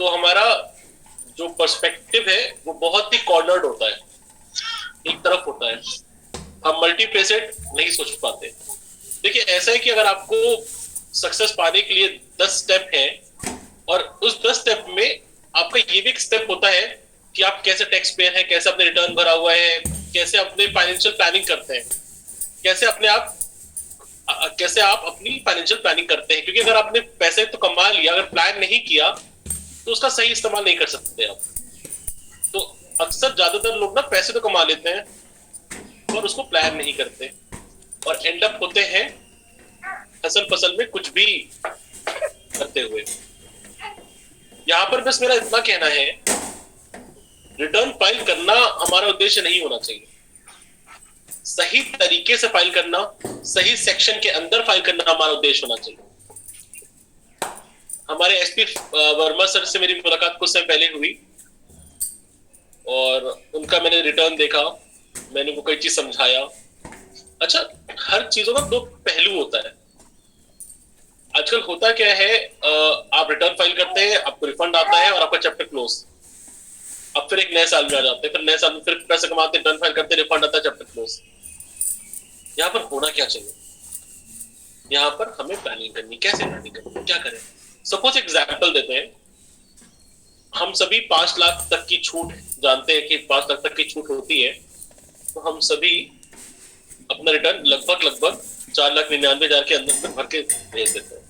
तो हमारा जो पर्सपेक्टिव है वो बहुत ही कॉर्नर्ड होता है, एक तरफ होता है, हम मल्टीफेसेट नहीं सोच पाते। देखिए ऐसा है कि अगर आपको सक्सेस पाने के लिए 10 स्टेप है और उस 10 स्टेप में आपका ये भी एक स्टेप होता है कि आप कैसे टैक्स पेयर हैं, कैसे अपने रिटर्न भरा हुआ है, कैसे अपने फाइनेंशियल प्लानिंग करते हैं, कैसे अपने आप कैसे आप अपनी फाइनेंशियल प्लानिंग करते हैं। क्योंकि अगर आपने पैसे तो कमा लिया, अगर प्लान नहीं किया तो उसका सही इस्तेमाल नहीं कर सकते आप। तो अक्सर ज्यादातर लोग ना पैसे तो कमा लेते हैं और उसको प्लान नहीं करते और एंड अप होते हैं असल फसल में कुछ भी करते हुए। यहाँ पर बस मेरा इतना कहना है, रिटर्न फाइल करना हमारा उद्देश्य नहीं होना चाहिए। सही तरीके से फाइल करना, सही सेक्शन के अंदर फाइल करना हमारा उद्देश्य होना चाहिए। हमारे एसपी वर्मा सर से मेरी मुलाकात कुछ समय पहले हुई और उनका मैंने रिटर्न देखा, मैंने वो कई चीज समझाया। अच्छा, हर चीजों का दो पहलू होता है। आजकल होता क्या है, आप रिटर्न फाइल करते हैं, आपको रिफंड आता है और आपका चैप्टर क्लोज। अब फिर एक नए साल में आ जाते हैं, फिर नए साल में फिर पैसे कमाते, रिटर्न फाइल करते, रिफंड आता है, चैप्टर क्लोज। यहाँ पर होना क्या चाहिए? यहाँ पर हमें प्लानिंग करनी। कैसे प्लानिंग करनी, क्या करें? सपोज एग्जाम्पल देते हैं, हम सभी 5 लाख तक की छूट जानते हैं कि 5 लाख तक की छूट होती है, तो हम सभी अपना रिटर्न लगभग 4,99,000 के अंदर भर के भेज देते हैं।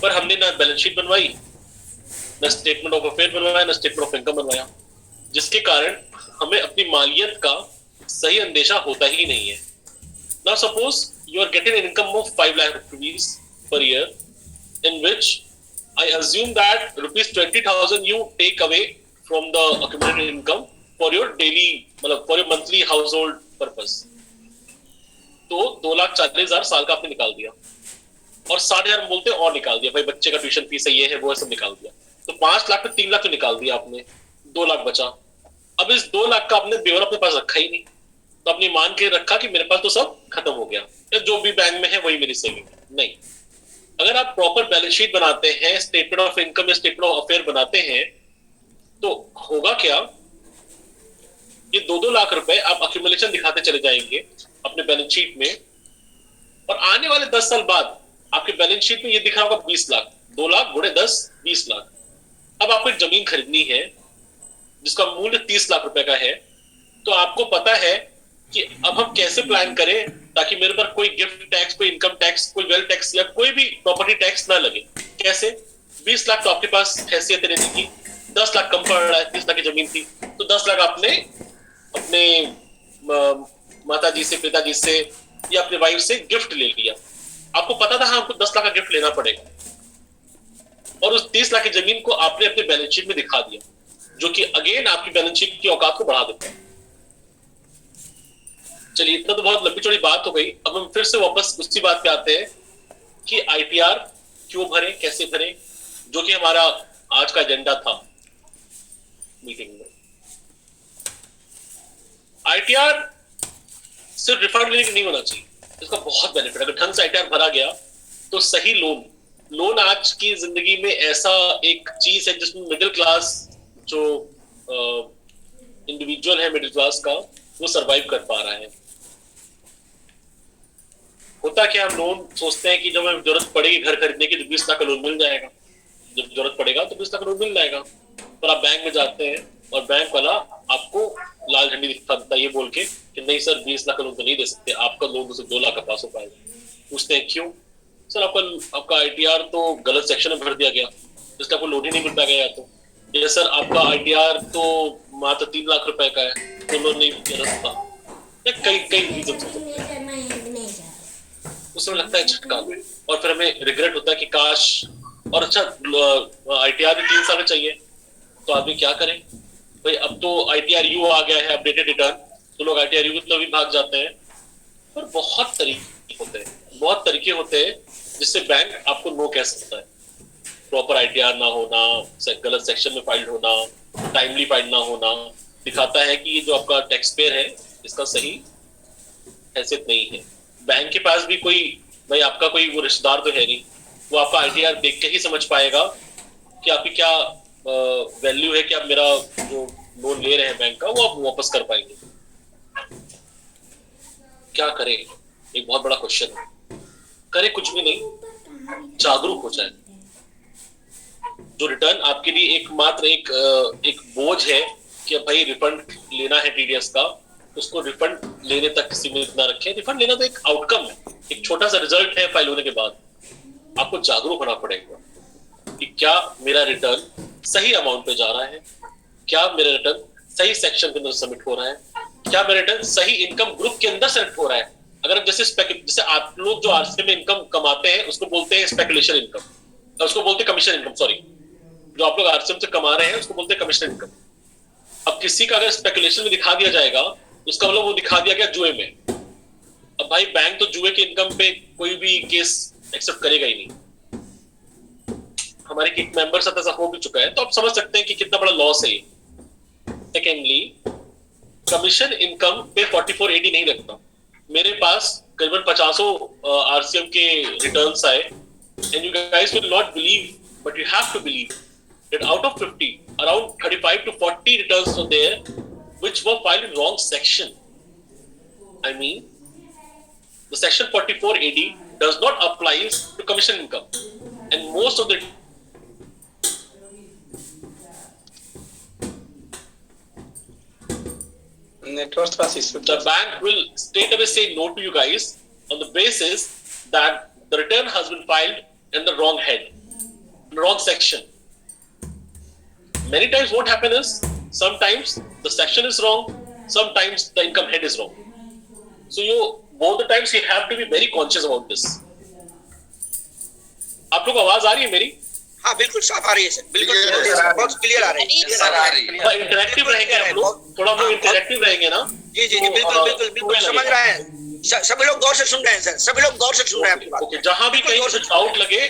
पर हमने ना बैलेंस शीट बनवाई, ना स्टेटमेंट ऑफ अफेयर बनवाया, ना स्टेटमेंट ऑफ इनकम बनवाया, जिसके कारण हमें अपनी मालियत का सही अंदेशा होता ही नहीं है। Now suppose you are getting an income of 5 lakh rupees per year, in which I assume that rupees 20,000 you take away from the accumulated income for your daily, मतलब for your monthly household purpose. तो 2,40,000 साल का आपने निकाल दिया और 60,000 बोलते हैं और निकाल दिया, भाई बच्चे का ट्यूशन फीस है, ये है वो है, सब निकाल दिया। तो 5 लाख में 3 लाख तो निकाल दिया आपने, 2 लाख बचा। अब इस 2 लाख का आपने ब्योरा अपने पास रखा ही नहीं, तो अपनी मान के रखा कि मेरे पास तो सब खत्म हो गया, या जो भी बैंक में है वही मेरी सेविंग है। नहीं, अगर आप प्रॉपर बैलेंस शीट बनाते हैं, स्टेटमेंट ऑफ इनकम या स्टेटमेंट ऑफ अफेयर बनाते हैं, तो होगा क्या, ये 2-2 लाख रुपए आप अक्यूमुलेशन दिखाते चले जाएंगे अपने बैलेंस शीट में, और आने वाले 10 साल बाद आपके बैलेंस शीट में ये दिख रहा होगा 20 लाख। 2 लाख गुणे 10, 20 लाख। अब आपको एक जमीन खरीदनी है जिसका मूल्य 30 लाख रुपए का है, तो आपको पता है कि अब हम कैसे प्लान करें ताकि मेरे पर कोई गिफ्ट टैक्स, कोई इनकम टैक्स, कोई वेल्थ टैक्स या कोई भी प्रॉपर्टी टैक्स ना लगे। कैसे? 20 लाख तो आपके पास हैसियत रहने की, 10 लाख कम पड़ रहा है, 30 लाख की जमीन थी, तो 10 लाख आपने अपने माता जी से, पिताजी से या अपने वाइफ से गिफ्ट ले लिया। आपको पता था हाँ आपको 10 लाख का गिफ्ट लेना पड़ेगा, और उस 30 लाख की जमीन को आपने अपने बैलेंस शीट में दिखा दिया, जो कि अगेन आपकी बैलेंस शीट की औकात को बढ़ा देता है। चलिए, इतना तो बहुत लंबी चौड़ी बात हो गई। अब हम फिर से वापस उसी बात पे आते हैं कि आईटीआर क्यों भरे, कैसे भरे, जो कि हमारा आज का एजेंडा था मीटिंग में। आईटीआर सिर्फ रिफंड लेने नहीं होना चाहिए, इसका बहुत बेनिफिट। अगर ढंग से आईटीआर भरा गया तो सही लोन आज की जिंदगी में ऐसा एक चीज है जिसमें मिडिल क्लास जो इंडिविजुअल है मिडिल क्लास का, वो सरवाइव कर पा रहा है। होता क्या, हम लोन सोचते हैं कि जब हमें जरूरत पड़ेगी घर खरीदने की तो 20 लाख का लोन मिल जाएगा, जब जरूरत पड़ेगा तो 20 लाख का लोन मिल जाएगा। पर आप बैंक में जाते हैं और बैंक वाला आपको लाल झंडी दिखाता है ये बोल के कि नहीं सर 20 लाख का लोन तो नहीं दे सकते, आपका लोन तो सिर्फ 2 लाख का पास हो पाएगा। पूछते हैं क्यों? सर आपका आईटीआर तो गलत सेक्शन में भर दिया गया, इसलिए आपको लोन ही नहीं मिल पाएगा। या तो ये सर आपका आईटीआर तो मात्र 3 लाख रुपए का है, तो लोन नहीं मिल सकता। कई रीजन उस समय लगता है झटका में, और फिर हमें रिग्रेट होता है कि काश, और अच्छा आईटीआर भी 3 साल का चाहिए, तो आदमी क्या करे भाई, अब तो आईटीआर यू आ गया है, अपडेटेड रिटर्न, तो लोग आईटीआर यू तो भी भाग जाते हैं। पर बहुत तरीके होते हैं जिससे बैंक आपको नो कह सकता है। प्रॉपर आईटीआर ना होना, गलत सेक्शन में फाइल होना, टाइमली फाइल ना होना, दिखाता है कि ये जो आपका टैक्स पेयर है इसका सही हैसियत नहीं है। बैंक के पास भी कोई, भाई आपका कोई वो रिश्तेदार तो है नहीं, वो आपका आईटीआर देख के ही समझ पाएगा कि आपकी क्या वैल्यू है कि आप मेरा जो लोन ले रहे हैं बैंक का वो आप वापस कर पाएंगे। क्या करें, एक बहुत बड़ा क्वेश्चन है। करे कुछ भी नहीं, जागरूक हो जाए। जो रिटर्न आपके लिए एकमात्र एक बोझ है कि भाई रिफंड लेना है टीडीएस का, उसको रिफंड लेने तक सीमित ना रखें। रिफंड लेना तो एक आउटकम है, एक छोटा सा रिजल्ट है फाइल होने के बाद। आपको जागरूक होना पड़ेगा कि क्या मेरा रिटर्न सही अमाउंट पे जा रहा है, क्या मेरा रिटर्न सही सेक्शन के अंदर सबमिट हो रहा है, क्या मेरा रिटर्न सही इनकम ग्रुप के अंदर सेलेक्ट हो रहा है। अगर जैसे आप लोग जो आरसीएम में इनकम कमाते हैं उसको बोलते हैं स्पेकुलेशन इनकम, उसको बोलते हैं कमीशन इनकम, सॉरी, जो आप लोग आरसीएम से कमा रहे हैं उसको बोलते हैं कमीशन इनकम। अब किसी का अगर स्पेकुलेशन में दिखा दिया जाएगा, उसका मतलब वो दिखा दिया गया जुए में। अब भाई बैंक तो जुए के इनकम पे कोई भी केस एक्सेप्ट करेगा ही नहीं। हमारे एक मेंबर साथ ऐसा हो भी चुका है, तो आप समझ सकते हैं कि कितना बड़ा लॉस है ये। सेकेंडली, कमीशन इनकम पे 4480 नहीं रखता। मेरे पास करीबन 50 आरसीएम के रिटर्न्स आए, and you guys will not believe, but you have to believe that out of 50, around 35 to 40 returns were there which were filed in wrong section. I mean, the section 44 AD does not apply to commission income, and most of the bank will straight away say no to you guys on the basis that the return has been filed in the wrong head, in the wrong section. Many times what happens is, sometimes the section is wrong, sometimes the income head is wrong. So both the times you have to be very conscious about this. आप लोग आवाज आ रही है मेरी? हाँ बिल्कुल साफ आ रही है सर, बिल्कुल बहुत क्लियर आ रही है सर, आ रही है। इंटरेक्टिव रहेंगे हम लोग, थोड़ा हम लोग इंटरेक्टिव रहेंगे ना। जी जी बिल्कुल बिल्कुल बिल्कुल समझ रहे हैं, सभी लोग गौर से सुन रहे हैं सर, सभी लोग गौर से सुन रहे हैं आपकी बात। ओके, जहां भी कहीं कुछ डाउट लगे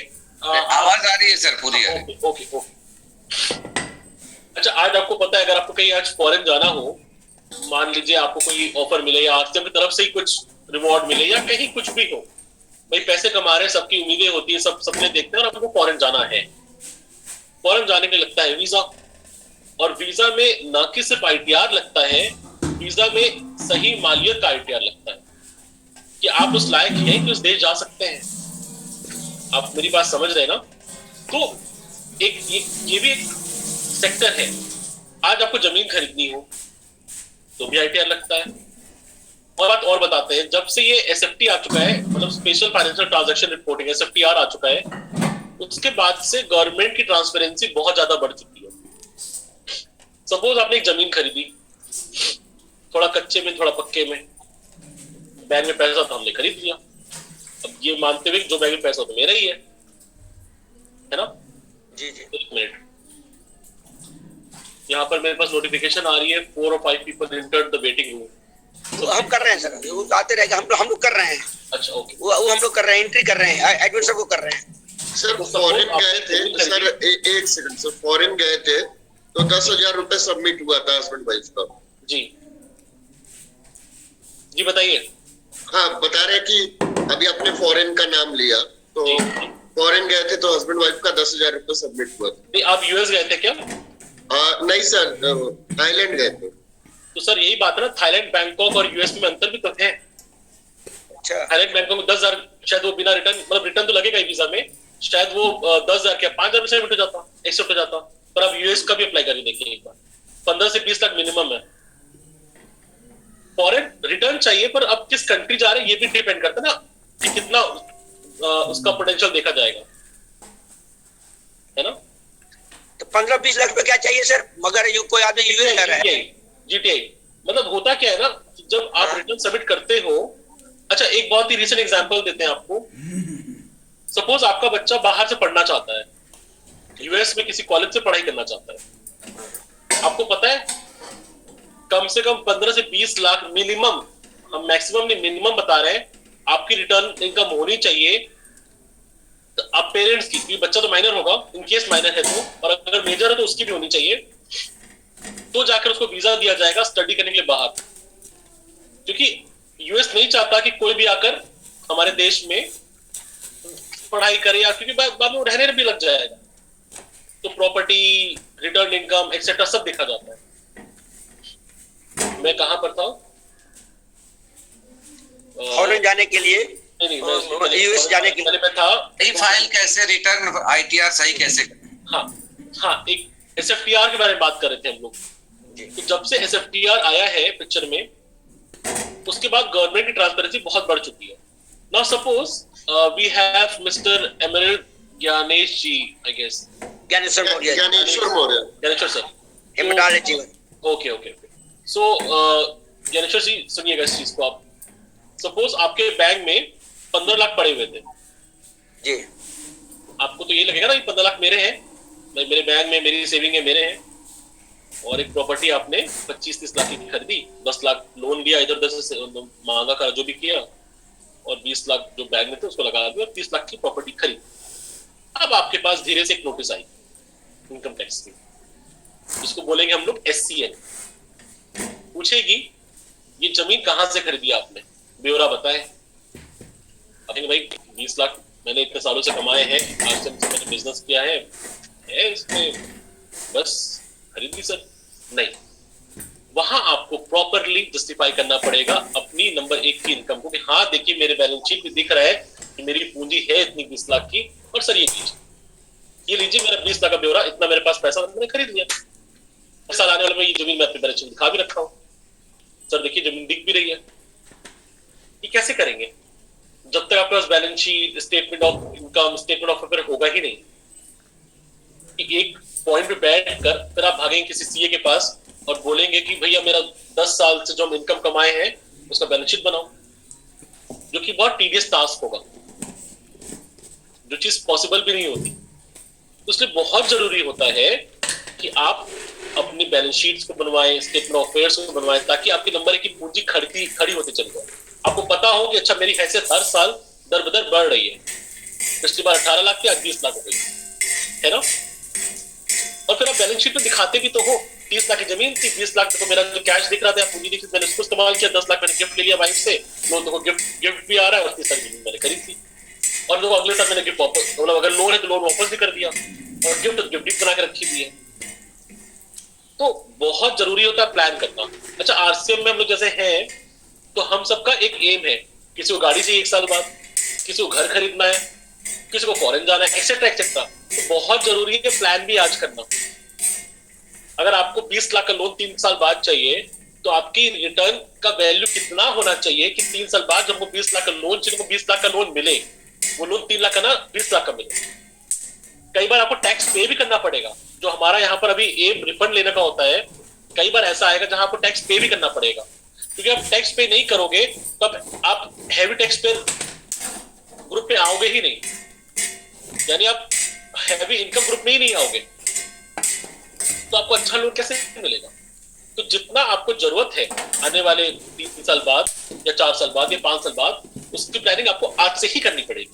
आवाज आ रही है सर पूरी। Okay okay. अच्छा, आज आपको पता है, अगर आपको कहीं आज फॉरेन जाना हो, मान लीजिए आपको कोई ऑफर मिले या आरसीएम की तरफ से ही कुछ रिवॉर्ड मिले या कहीं कुछ भी हो, भाई पैसे कमा रहे हैं, सबकी उम्मीदें होती है, सब सपने देखते हैं, और आपको फॉरेन जाना है। फॉरेन जाने के लगता है वीजा, और वीजा में न कि सिर्फ आईटीआर लगता है, वीजा में सही मालियत का आईटीआर लगता है कि आप उस लायक हैं कि उस देश जा सकते हैं। आप मेरी बात समझ रहे हैं ना? तो ये भी एक सेक्टर है। आज आपको जमीन खरीदनी हो तो भी आईटीआर लगता है। और बात और बताते हैं, जब से ये एसएफटी आ चुका है, मतलब स्पेशल फाइनेंशियल ट्रांजैक्शन रिपोर्टिंग एसएफटीआर आ चुका है, उसके बाद से गवर्नमेंट की ट्रांसपेरेंसी बहुत ज्यादा बढ़ चुकी है। सपोज आपने एक जमीन खरीदी, थोड़ा कच्चे में थोड़ा पक्के में, बैंक में पैसा तो हमने खरीद लिया, अब ये मानते हुए जो बैंक में पैसा तो मेरा ही है ना? जी जी। एक मिनट, यहाँ पर मेरे पास नोटिफिकेशन आ रही है 4 or 5 people entered the waiting room. तो हम कर रहे हैं सर, वो आते रहेगा, हम लोग कर रहे हैं। अच्छा ओके, वो हम लोग कर रहे हैं, एंट्री कर रहे हैं, एडमिन सब को कर रहे हैं। सर फॉरेन गए थे सर, एक सेकंड सर, फॉरेन गए थे तो 10,000 रुपए सबमिट हुआ था हस्बैंड वाइफ का। जी जी बताइए। हाँ, बता रहे कि अभी आपने फॉरेन का नाम लिया, तो फॉरेन गए थे तो हस्बैंड वाइफ का 10,000 रुपए सबमिट हुआ था। नहीं, आप यूएस गए थे क्या? नहीं सर, थाईलैंड गए थे। तो सर यही बात है ना, थाईलैंड, बैंकॉक और यूएस में अंतर भी तो है। अच्छा, थाईलैंड बैंकॉक में 10,000 शायद वो बिना रिटर्न, मतलब रिटर्न तो लगेगा ही वीजा में, शायद वो 10,000 क्या 5,000 से हो जाता, एक्सेप्ट हो जाता। पर आप यूएस का भी अप्लाई करके देखिए एक बार, 15 से 20 लाख मिनिमम है। फॉरेन रिटर्न चाहिए, पर अब किस कंट्री जा रहे हैं ये भी डिपेंड करता है ना कि कितना उसका पोटेंशियल देखा जाएगा, है ना? तो 15-20 लाख रुपए क्या चाहिए सर? मगर कोई आदमी यूएस जा रहा है। जीटीआई मतलब होता क्या है ना, जब आप रिटर्न सबमिट करते हो। अच्छा, एक बहुत ही रिसेंट एग्जांपल देते हैं आपको। सपोज आपका बच्चा बाहर से पढ़ना चाहता है, यूएस में किसी कॉलेज से पढ़ाई करना चाहता है। आपको पता है कम से कम 15 से 20 लाख मिनिमम, हम मैक्सिमम नहीं मिनिमम बता रहे हैं, आपकी रिटर्न इनकम होनी चाहिए। तो आप पेरेंट्स की, बच्चा तो माइनर होगा, इन केस माइनर है तो, और अगर मेजर है तो उसकी भी होनी चाहिए, तो जाकर उसको वीजा दिया जाएगा स्टडी करने के लिए बाहर। क्योंकि यूएस नहीं चाहता कि कोई भी आकर हमारे देश में पढ़ाई करे, या क्योंकि बाद में रहने भी लग जाएगा। तो प्रॉपर्टी, रिटर्न इनकम एक्सेट्रा सब देखा जाता है। मैं कहाँ पर था? फॉरेन जाने के लिए, नहीं, यूएस जाने के लिए मैं था। सही फाइल कैसे, रिटर्न आईटीआर सही कैसे? हाँ हाँ, एक एसएफटीआर के बारे में बात कर रहे थे हम लोग। तो जब से एसएफटीआर आया है पिक्चर में, उसके बाद गवर्नमेंट की ट्रांसपेरेंसी बहुत बढ़ चुकी है। Now suppose we have mister ML Gyanesh ji, I guess Gyaneshwar Maurya, Gyaneshwar sir, haematology. Okay okay okay. So Gyaneshwar ji सुनिएगा इस चीज को। आप सपोज आपके बैंक में 15 लाख पड़े हुए थे जी, आपको तो ये लगेगा ना 15 लाख मेरे हैं, मेरे बैंक में मेरी सेविंग है, मेरे हैं। और एक प्रॉपर्टी आपने 25-30 लाख की खरीदी, 10 लाख लोन लिया, इधर उधर से मांगा कर जो भी किया, और 20 लाख जो बैंक में थे उसको लगा दिया, और 30 लाख की प्रॉपर्टी खरीदी। अब आपके पास धीरे से एक नोटिस आई इनकम टैक्स की, जिसको बोलेंगे हम लोग SCN। पूछेगी ये जमीन कहां से खरीदी आपने, ब्यौरा बताएं। कहेंगे भाई 20 लाख मैंने इतने सालों से कमाए हैं, आज से मैंने बिजनेस किया है इसमें, बस खरीदी सर। नहीं, वहां आपको प्रॉपरली जस्टिफाई करना पड़ेगा अपनी नंबर 1 की इनकम को, कि हाँ देखिए मेरे बैलेंस शीट में दिख रहा है कि मेरी पूंजी है इतनी 20 लाख की, और सर ये लीजिए मेरा 20 लाख का ब्यौरा, इतना मेरे पास पैसा मैंने खरीद लिया। साल आने वाले में ये जमीन मैं अपने बैलेंस शीट दिखा भी रखा हूँ, सर देखिए जमीन दिख भी रही है। ये कैसे करेंगे जब तक आपके पास balance sheet, statement of income, statement of affair होगा ही नहीं। एक पॉइंट पे बैठ कर फिर आप भागेंगे किसी सीए के पास और बोलेंगे कि भैया मेरा 10 साल से जो हम इनकम कमाए हैं उसका बैलेंस शीट बनाओ, जो कि बहुत टीडियस टास्क होगा, जो चीज पॉसिबल भी नहीं होती। तो इसलिए बहुत जरूरी होता है कि आप अपनी बैलेंस शीट्स को बनवाएं, स्टेटमेंट ऑफ अफेयर्स को बनवाएं, ताकि आपकी नंबर 1 की पूंजी खड़ी होती चली जाए। आपको पता हो कि अच्छा मेरी हैसियत हर साल दर बदर बढ़ रही है, पिछली बार 18 लाख थी आज 20 लाख हो गई है ना। और फिर आप बैलेंस शीट में दिखाते भी तो हो 30 लाख की जमीन थी, 20 लाख को मेरा जो कैश दिख रहा था पूंजी दिख, मैंने उसको इस्तेमाल किया, 10 लाख मैंने गिफ्ट ले लिया वाइफ से, लोन को गिफ्ट भी आ रहा है, और 30 लाख जमीन मैंने खरीद ली, और जो अगले साल मैंने गिफ्ट वापस, मतलब अगर लोन है तो लोन वापस भी कर दिया, और गिफ्ट बना के रखी हुई है। तो बहुत जरूरी होता है प्लान करना। अच्छा आरसीएम में हम लोग जैसे हैं तो हम सबका एक एम है, किसी को गाड़ी चाहिए 1 साल बाद, किसी को घर खरीदना है, किसी को फॉरेन जाना है, एक्सेट्रा एक्सेट्रा। तो बहुत जरूरी है प्लान भी आज करना। अगर आपको 20 लाख का लोन 3 साल बाद चाहिए तो आपकी रिटर्न का वैल्यू कितना होना चाहिए कि 3 साल बाद जब वो 20 लाख का लोन चाहिए, 20 लाख का लोन मिले, वो लोन 3 लाख का ना 20 लाख का मिले। कई बार आपको टैक्स पे भी करना पड़ेगा, जो हमारा यहाँ पर अभी एम रिफंड लेने का होता है, कई बार ऐसा आएगा जहां आपको टैक्स पे भी करना पड़ेगा, क्योंकि आप टैक्स पे नहीं करोगे तब आप हैवी टैक्स पे ग्रुप में आओगे ही नहीं, यानी आप हैवी इनकम ग्रुप में ही नहीं आओगे, तो आपको अच्छा लोन कैसे मिलेगा। तो जितना आपको जरूरत है आने वाले 3 साल बाद या 4 साल बाद या 5 साल बाद, उसकी प्लानिंग आपको आज से ही करनी पड़ेगी,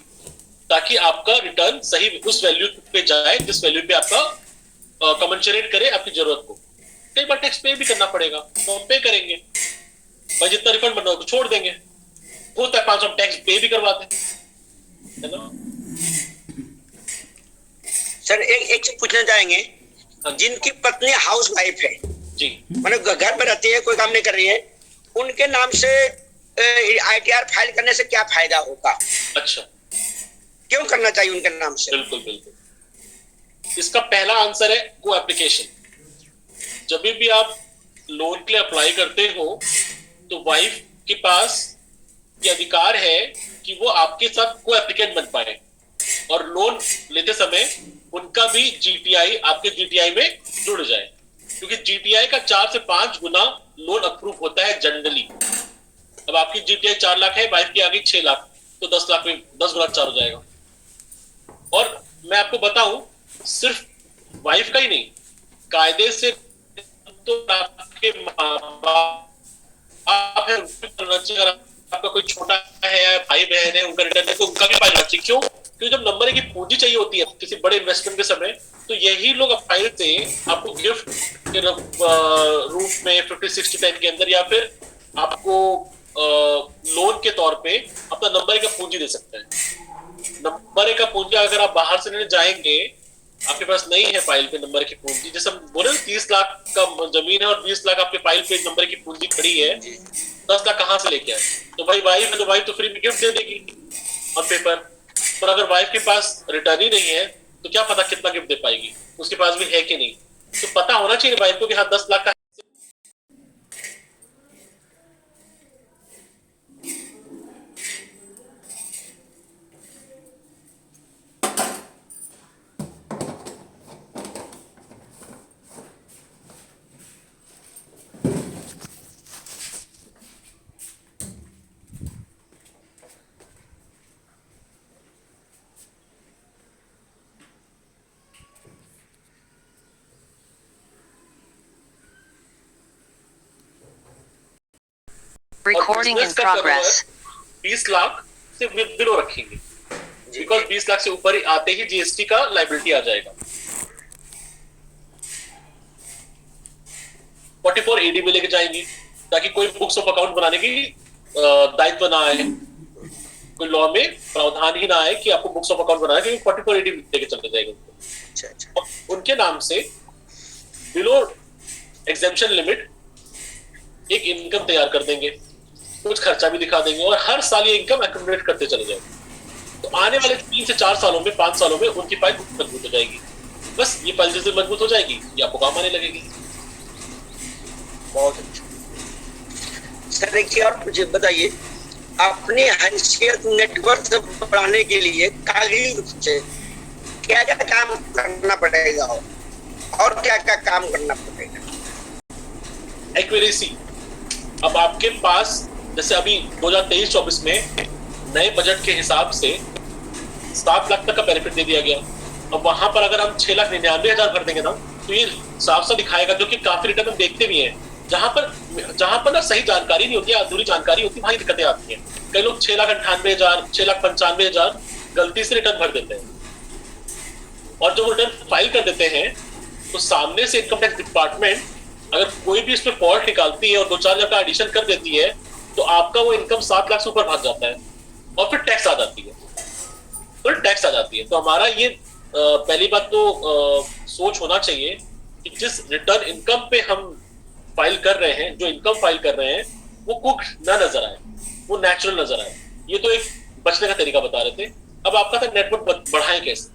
ताकि आपका रिटर्न सही उस वैल्यू पे जाए जिस वैल्यू पे आपका कमेंसरेट करे आपकी जरूरत को। कई बार टैक्स पे भी करना पड़ेगा तो हम पे करेंगे, भाई जितना रिफंड बनना हो छोड़ देंगे, होता है 500 टैक्स पे भी करवाते है ना। सर एक चीज पूछना चाहेंगे, जिनकी पत्नी हाउस वाइफ है जी, मतलब घर पर रहती है, कोई काम नहीं कर रही है, उनके नाम से आईटीआर फाइल करने से क्या फायदा होगा? अच्छा क्यों करना चाहिए उनके नाम से? बिल्कुल बिल्कुल, इसका पहला आंसर है को एप्लीकेशन। जब भी आप लोन के लिए अप्लाई करते हो तो वाइफ के पास ये अधिकार है कि वो आपके साथ को एप्लीकेंट बन पाए, और लोन लेते समय उनका भी जीटीआई आपके जीटीआई में जुड़ जाए, क्योंकि जीटीआई का 4 से 5 गुना लोन अप्रूव होता है जनरली। अब आपकी जीटीआई 4 लाख है, वाइफ की आ गई 6 लाख, तो 10 लाख में 10 गुना 4 हो जाएगा। और मैं आपको बताऊं सिर्फ वाइफ का ही नहीं, कायदे से तो आपके माँ बाप है अगर आपका कोई छोटा है या भाई बहन है उनका रिटर्न है तो उनका भी फाइल रखिए। क्यों? क्योंकि जब नंबर 1 की पूंजी चाहिए होती है किसी बड़े इन्वेस्टमेंट के समय, तो यही लोग फाइल से आपको गिफ्ट के रूप में 50-60 के अंदर या फिर आपको लोन के तौर पे अपना नंबर 1 का पूंजी दे सकते हैं। नंबर 1 का पूंजी अगर आप बाहर से लेने जाएंगे आपके पास नहीं है फाइल पे नंबर की पूंजी, जैसे हम बोले 30 लाख का जमीन है और 20 लाख आपके फाइल पे नंबर की पूंजी खड़ी है, 10 लाख कहाँ से लेके आए? तो भाई वाइफ है तो वाइफ तो फ्री में गिफ्ट दे देगी और पेपर। पर अगर वाइफ के पास रिटर्न ही नहीं है तो क्या पता कितना गिफ्ट दे पाएगी, उसके पास भी है कि नहीं। तो पता होना चाहिए वाइफ को कि हाँ 10 लाख का। Recording in progress. 20 लाख से बिलो रखेंगे, बिकॉज 20 लाख से ऊपर ही आते ही जीएसटी का लाइबिलिटी आ जाएगा। 44 एडी में लेके जाएंगे ताकि कोई बुक्स ऑफ अकाउंट बनाने की दायित्व ना आए, कोई लॉ में प्रावधान ही ना आए कि आपको बुक्स ऑफ अकाउंट बनाना है, 44 एडी लेके चले जाएंगे उनको। उनके नाम से बिलो एग्जेम्पशन लिमिट एक इनकम तैयार कर देंगे, कुछ खर्चा भी दिखा देंगे और हर साल ये इनकम एक्यूमुलेट करते चले जाएंगे। तो आने वाले 3 से 4 सालों में 5 सालों में उनकी फाइल मजबूत हो जाएगी। बस ये फाइल जैसे मजबूत हो जाएगी ये आपको काम आने लगेगी। बहुत अच्छा सर, देखिए और मुझे बताइए अपनी हैसियत नेटवर्क बढ़ाने के लिए कागजी रूप से क्या क्या काम करना पड़ेगा और क्या क्या काम करना पड़ेगा? एक्यूरेसी, अब आपके पास जैसे अभी 2023-24 में नए बजट के हिसाब से 7 लाख तक का बेनिफिट दे दिया गया। अब वहां पर अगर हम 6,99,000 भर देंगे ना तो ये साफ साफ दिखाएगा, जो कि काफी रिटर्न हम देखते भी हैं, जहां पर ना सही जानकारी नहीं होती है, अधूरी जानकारी होती है, वहां दिक्कतें आती हैं। कई लोग 6,98,000 6,95,000 गलती से रिटर्न भर देते हैं और जब रिटर्न फाइल कर देते हैं तो सामने से इनकम टैक्स डिपार्टमेंट अगर कोई भी इसमें फॉल्ट निकालती है और 2-4 हजार का एडिशन कर देती है तो आपका वो इनकम 7 लाख से ऊपर भाग जाता है और फिर टैक्स आ जाती है, तो टैक्स आ जाती है। तो हमारा ये पहली बात तो सोच होना चाहिए कि जिस रिटर्न इनकम पे हम फाइल कर रहे हैं, जो इनकम फाइल कर रहे हैं वो कुक ना नजर आए, वो नेचुरल नजर आए। ये तो एक बचने का तरीका बता रहे थे। अब आपका था नेटवर्क बढ़ाएं कैसे?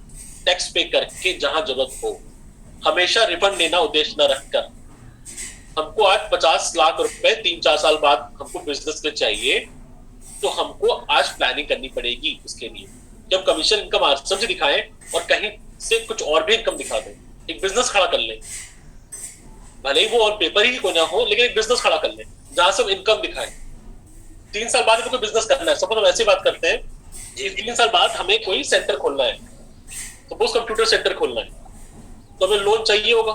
टैक्स पे करके जहां जरूरत हो, हमेशा रिफंड लेना उद्देश्य न रखकर। हमको आज 50 लाख रुपए 3-4 साल बाद हमको बिजनेस में चाहिए तो हमको आज प्लानिंग करनी पड़ेगी उसके लिए। जब कमीशन इनकम आश्रम से दिखाएं और कहीं से कुछ और भी इनकम दिखा दें, एक बिजनेस खड़ा कर लें, भले ही वो और पेपर ही कोई ना हो लेकिन एक बिजनेस खड़ा कर लें जहां से इनकम दिखाएं। 3 साल बाद कोई बिजनेस करना है, सपोज हम ऐसी बात करते हैं कि 3 साल बाद हमें कोई सेंटर खोलना है, सपोज कंप्यूटर सेंटर खोलना है, तो हमें लोन चाहिए होगा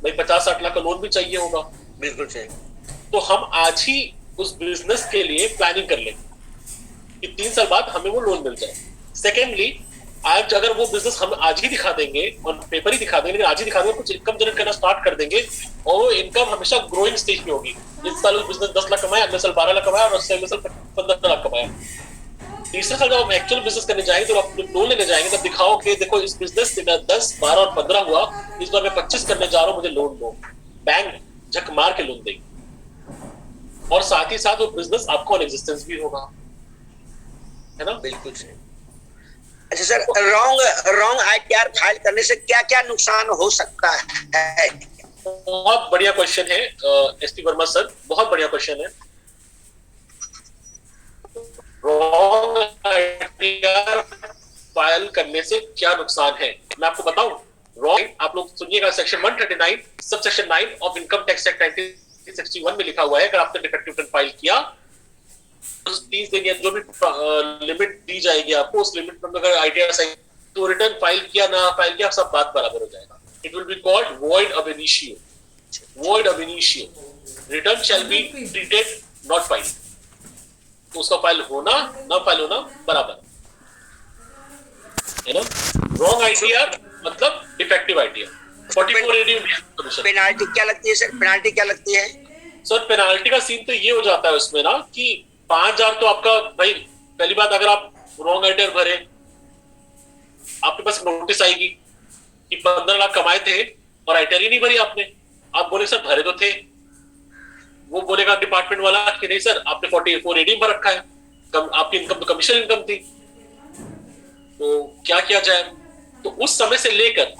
भाई, 50-60 लाख का लोन भी चाहिए होगा। बिल्कुल सही। तो हम आज ही उस बिजनेस के लिए प्लानिंग कर लें कि 3 साल बाद हमें वो लोन मिल जाए। सेकेंडली, आज अगर वो बिजनेस हम आज ही दिखा देंगे और पेपर ही दिखा देंगे, लेकिन आज ही दिखा देंगे, कुछ इनकम जनरेट करना स्टार्ट कर देंगे और वो इनकम हमेशा ग्रोइंग स्टेज में होगी। इस साल बिजनेस 10 लाख कमाया, अगले साल 12 लाख कमाया और अगले साल 15 लाख कमाया। तीसरे साल जब हम एक्चुअल बिजनेस करने जाएंगे तो आप लोन लेने जाएंगे तब दिखाओ कि देखो इस बिजनेस से 10, 12 और 15 हुआ, इस बार मैं 25 करने जा रहा हूँ, मुझे लोन दो। बैंक झक मार के लोन देगी और साथ ही साथ वो बिजनेस आपको ऑन एग्जिस्टेंस भी होगा, है ना? बिल्कुल सही। अच्छा सर, रॉन्ग आईटीआर फाइल करने से क्या क्या नुकसान हो सकता है? बहुत बढ़िया क्वेश्चन है एसटी वर्मा सर, बहुत बढ़िया क्वेश्चन है। रॉन्ग आईटीआर फाइल करने से क्या नुकसान है मैं आपको बताऊं। रॉन्ग, आप लोग सुनिएगा, section 139 sub section 9 of income tax act 1961 में लिखा हुआ है, अगर आपने डिफेक्टिव रिटर्न फाइल किया तो 30 दिन या जो भी लिमिट दी जाएगी आपको, उस लिमिट में अगर आईटीआर सही तो रिटर्न फाइल किया ना फाइल किया सब बात बराबर हो जाएगा। It will be called void अब इनिशियो, वॉइड अब initio. Return shall be treated not file, तो उसका फाइल होना ना फाइल होना बराबर है ना। रॉन्ग आईटीआर मतलब डिफेक्टिव आईटीआर। 44 एडी पेनाल्टी क्या लगती है सर? पेनाल्टी क्या लगती है सर? पेनाल्टी का सीन तो ये हो जाता है उसमें ना कि 5,000 तो आपका भाई, पहली बात अगर आप रॉन्ग आईटीआर भरे आपके पास नोटिस आएगी कि 15 लाख कमाए थे और आईटीआर ही नहीं भरी आपने। आप बोले सर भरे तो थे, वो बोलेगा डिपार्टमेंट वाला कि नहीं सर आपने 4480 भर रखा है, आपकी इनकम तो कमीशन इनकम थी। तो क्या किया जाए? तो उस समय से लेकर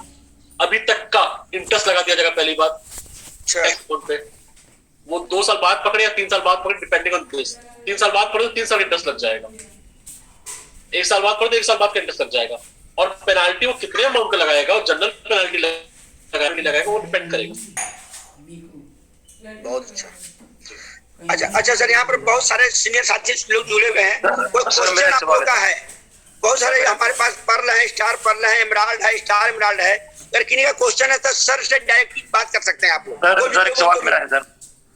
अभी तक का इंटरेस्ट लगा दिया जाएगा। पहली बात अकाउंट पे वो 2 साल बाद पकड़े या 3 साल बाद पकड़े, डिपेंडिंग ऑन दिस। 3 साल बाद पकड़े तो 3 साल इंटरेस्ट लग जाएगा, 1 साल बाद पकड़े तो 1 साल बाद का इंटरेस्ट लग जाएगा। और पेनाल्टी वो कितने अमाउंट का लगाएगा और जनरल पेनाल्टी लगाएगा वो डिपेंड करेगा। बहुत अच्छा सर, यहाँ पर बहुत सारे सीनियर साथी लोग जुड़े हुए हैं। कोई क्वेश्चन आप लोग का है? बहुत सारे हमारे पास पर्ल है, स्टार पर्ल है, एमराल्ड है, स्टार एमराल्ड है। अगर किसी का क्वेश्चन है तो सर से डायरेक्ट बात कर सकते हैं आप लोग। सर एक सवाल मेरा है सर।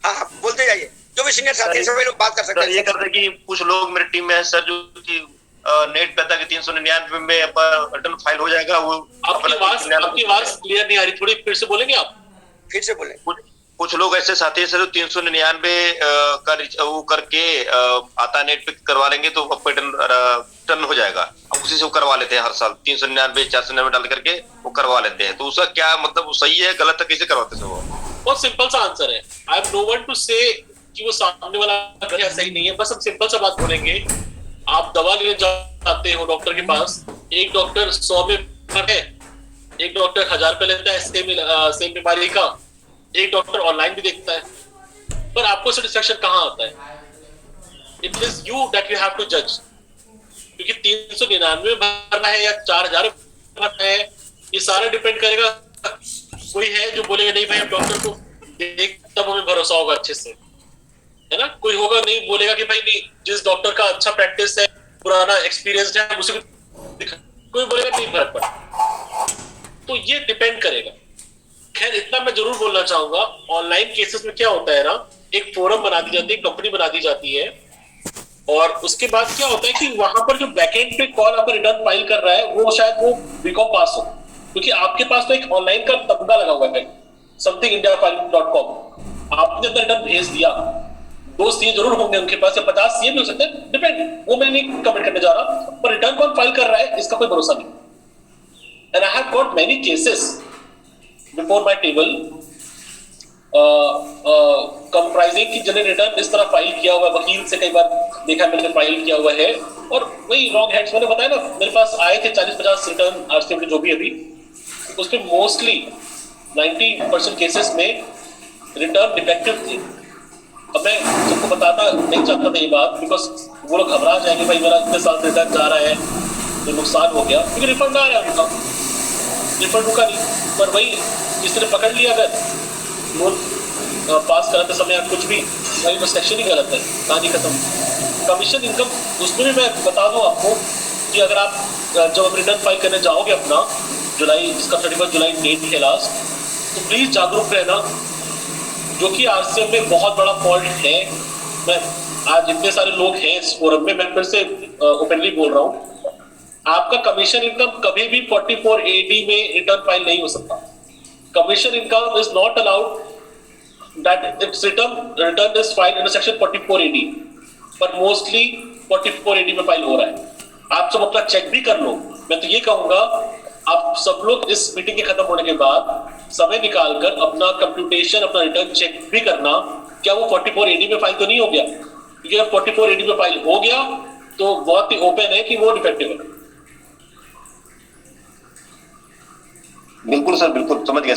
हाँ बोलते जाइए, जो भी सीनियर साथी है सभी लोग बात कर सकते हैं। ये करते कि कुछ लोग मेरी टीम में है सर जो कि नेट पे था कि 399 में रिटर्न फाइल हो जाएगा। वो आपकी आवाज क्लियर नहीं आ रही, थोड़ी फिर से बोलेंगे आप? फिर से बोले। कुछ लोग ऐसे साथी है सर 399 का वो करके आता नेट पे करवा लेंगे तो रिटर्न हो जाएगा। अब उसी से वो करवा लेते हैं हर साल 399 499 डाल करके वो करवा लेते हैं। तो उसका क्या मतलब सही है गलत है, कैसे करवाते हैं वो? बहुत सिंपल सा आंसर है। I am no one to say कि वो सामने वाला क्या सही नहीं है। बस हम सिंपल सा बात बोलेंगे। आप दवा लेने जाते हो डॉक्टर के पास, एक डॉक्टर 100 में है, एक डॉक्टर 1000 रुपए लेता है सेम बीमारी का, एक डॉक्टर ऑनलाइन भी देखता है, पर आपको सेटिस्फेक्शन कहाँ आता है? It is you that you have to जज। क्योंकि 399 भरना है या 4000 भरना है, ये सारा डिपेंड करेगा। कोई है जो बोलेगा नहीं भाई हम डॉक्टर को देख तब हमें भरोसा होगा अच्छे से, है ना? कोई होगा नहीं बोलेगा कि भाई नहीं जिस डॉक्टर का अच्छा प्रैक्टिस है, पुराना एक्सपीरियंस है, उसी को कोई बोलेगा नहीं फर्क पड़ा। तो ये डिपेंड करेगा। खैर इतना मैं जरूर बोलना चाहूंगा, ऑनलाइन केसेस में क्या होता है ना, एक फोरम बना दी जाती है, कंपनी बना दी जाती है, और उसके बाद क्या होता है कि वहां पर जो बैकएंड पे कॉल आपका रिटर्न फाइल कर रहा है वो शायद वो बीकॉम पास हो, क्योंकि आपके पास तो एक ऑनलाइन का तबका लगा हुआ है something.india.com। आपने अपना रिटर्न भेज दिया, 2 सीए जरूर होंगे उनके पास या 50 सीए भी हो सकते हैं, डिपेंड, वो मैं नहीं कमेंट करने जा रहा, पर रिटर्न कौन फाइल कर रहा है इसका कोई भरोसा नहीं। And I have got many cases before my table comprising की जिन्हें रिटर्न इस तरह फाइल किया हुआ, वकील से कई बार देखा मैंने फाइल किया हुआ है, और वही रॉन्ग हैंड्स मैंने बताया ना, मेरे पास आए थे 40-50 रिटर्न आरसीएम जो भी अभी, उसमें मोस्टली 90% केसेस में रिटर्न डिफेक्टिव थे। अब मैं सबको बताता नहीं चाहता था ये बात, बिकॉज वो लोग घबरा जाएंगे भाई मेरा इतने साल रिटर्न जा रहा है तो नुकसान हो गया, क्योंकि रिफंड आ रहा है उनका, रिफंड रुका नहीं। पर वही जिस तरह पकड़ लिया अगर लोन पास कराते समय कुछ भी, वही तो सेक्शन ही गलत है, कहानी खत्म। कमीशन इनकम उसमें भी मैं बता दूं आपको कि अगर आप जब रिटर्न फाइल करने जाओगे अपना जुलाई, जिसका 31 जुलाई डेट है लास्ट, तो प्लीज जागरूक रहना, जो कि आरसीएम में बहुत बड़ा फॉल्ट है। मैं आज इतने सारे लोग हैं इस फोरम में, मैं फिर से ओपनली बोल रहा हूँ, आपका कमीशन इनकम कभी भी 4480 में रिटर्न फाइल नहीं हो सकता। Commission income is not allowed that it's return is filed in section 4480, पर मोस्टली 4480 में फाइल हो रहा है। आप सब अपना चेक भी कर लो। मैं तो ये कहूंगा आप सब लोग इस मीटिंग के खत्म होने के बाद समय निकालकर अपना कंप्यूटेशन, अपना रिटर्न चेक भी करना, क्या वो 4480 में फाइल तो नहीं हो गया? क्योंकि अगर 4480 में फाइल हो गया तो बहुत ही ओपन है कि वो डिफेक्टिव है। बिल्कुल सर, बिल्कुल समझ गया।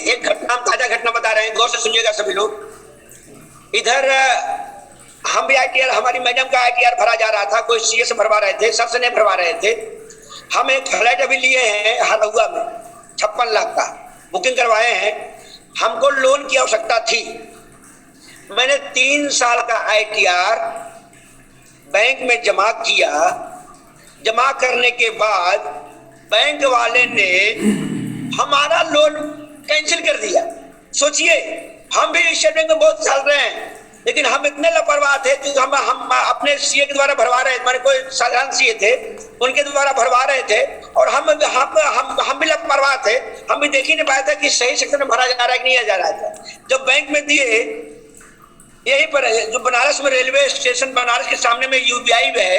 एक घटना, ताजा घटना बता रहे हैं, गौर से सुनिएगा सभी लोग। इधर हम भी आईटीआर, हमारी मैडम का आईटीआर भरा जा रहा था, कोई सीए से भरवा रहे थे, सर से नहीं भरवा रहे थे। हम एक फ्लैट अभी लिए हैं हरहुआ में 56 लाख का बुकिंग करवाए हैं, हमको लोन की आवश्यकता थी। मैंने 3 साल का आईटीआर बैंक में जमा किया। जमा करने के बाद बैंक वाले ने हमारा लोन कैंसिल कर दिया। सोचिए, हम भी स्टेट बैंक में बहुत चल रहे हैं, लेकिन हम इतने लापरवाह थे कि हम अपने सीए के द्वारा भरवा रहे थे, हमारे कोई साधारण सीए थे उनके द्वारा भरवा रहे थे, और हम भी लापरवाह थे। हम भी देख ही नहीं पाए थे कि सही सेक्शन में भरा जा रहा है कि नहीं जा रहा था। जब बैंक में दिए, यहीं पर जो बनारस में रेलवे स्टेशन, बनारस के सामने में यूबीआई है,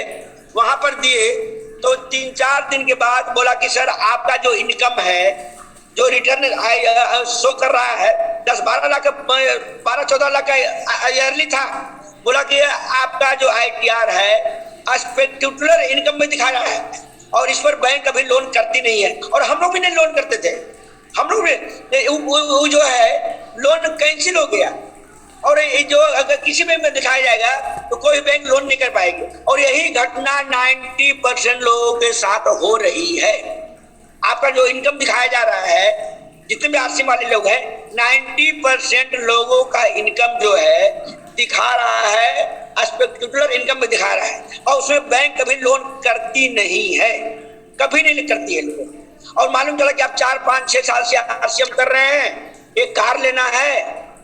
वहां पर दिए तो 3-4 दिन के बाद बोला कि सर आपका जो इनकम है, जो रिटर्न शो कर रहा है 10-12 लाख 12-14 लाख का ईयरली था, बोला कि आपका जो ITR है स्पेक्युलर इनकम में दिखा रहा है और इस पर बैंक कभी लोन करती नहीं है। और हम लोग भी नहीं लोन करते थे, हम लोग वो जो है लोन कैंसिल हो गया। और ये जो अगर किसी बैंक में दिखाया जाएगा तो कोई बैंक लोन नहीं कर पाएगी। और यही घटना 90% लोगों के साथ हो रही है। आपका जो इनकम दिखाया जा रहा है, जितने भी आरसी वाले लोग हैं, 90% लोगों का इनकम जो है दिखा रहा है स्पेक्युलर इनकम में दिखा रहा है, और उसमें बैंक कभी लोन करती नहीं है, कभी नहीं करती है लोग। और मालूम चला कि आप 4-5-6 साल से आरसीएम कर रहे हैं, एक कार लेना है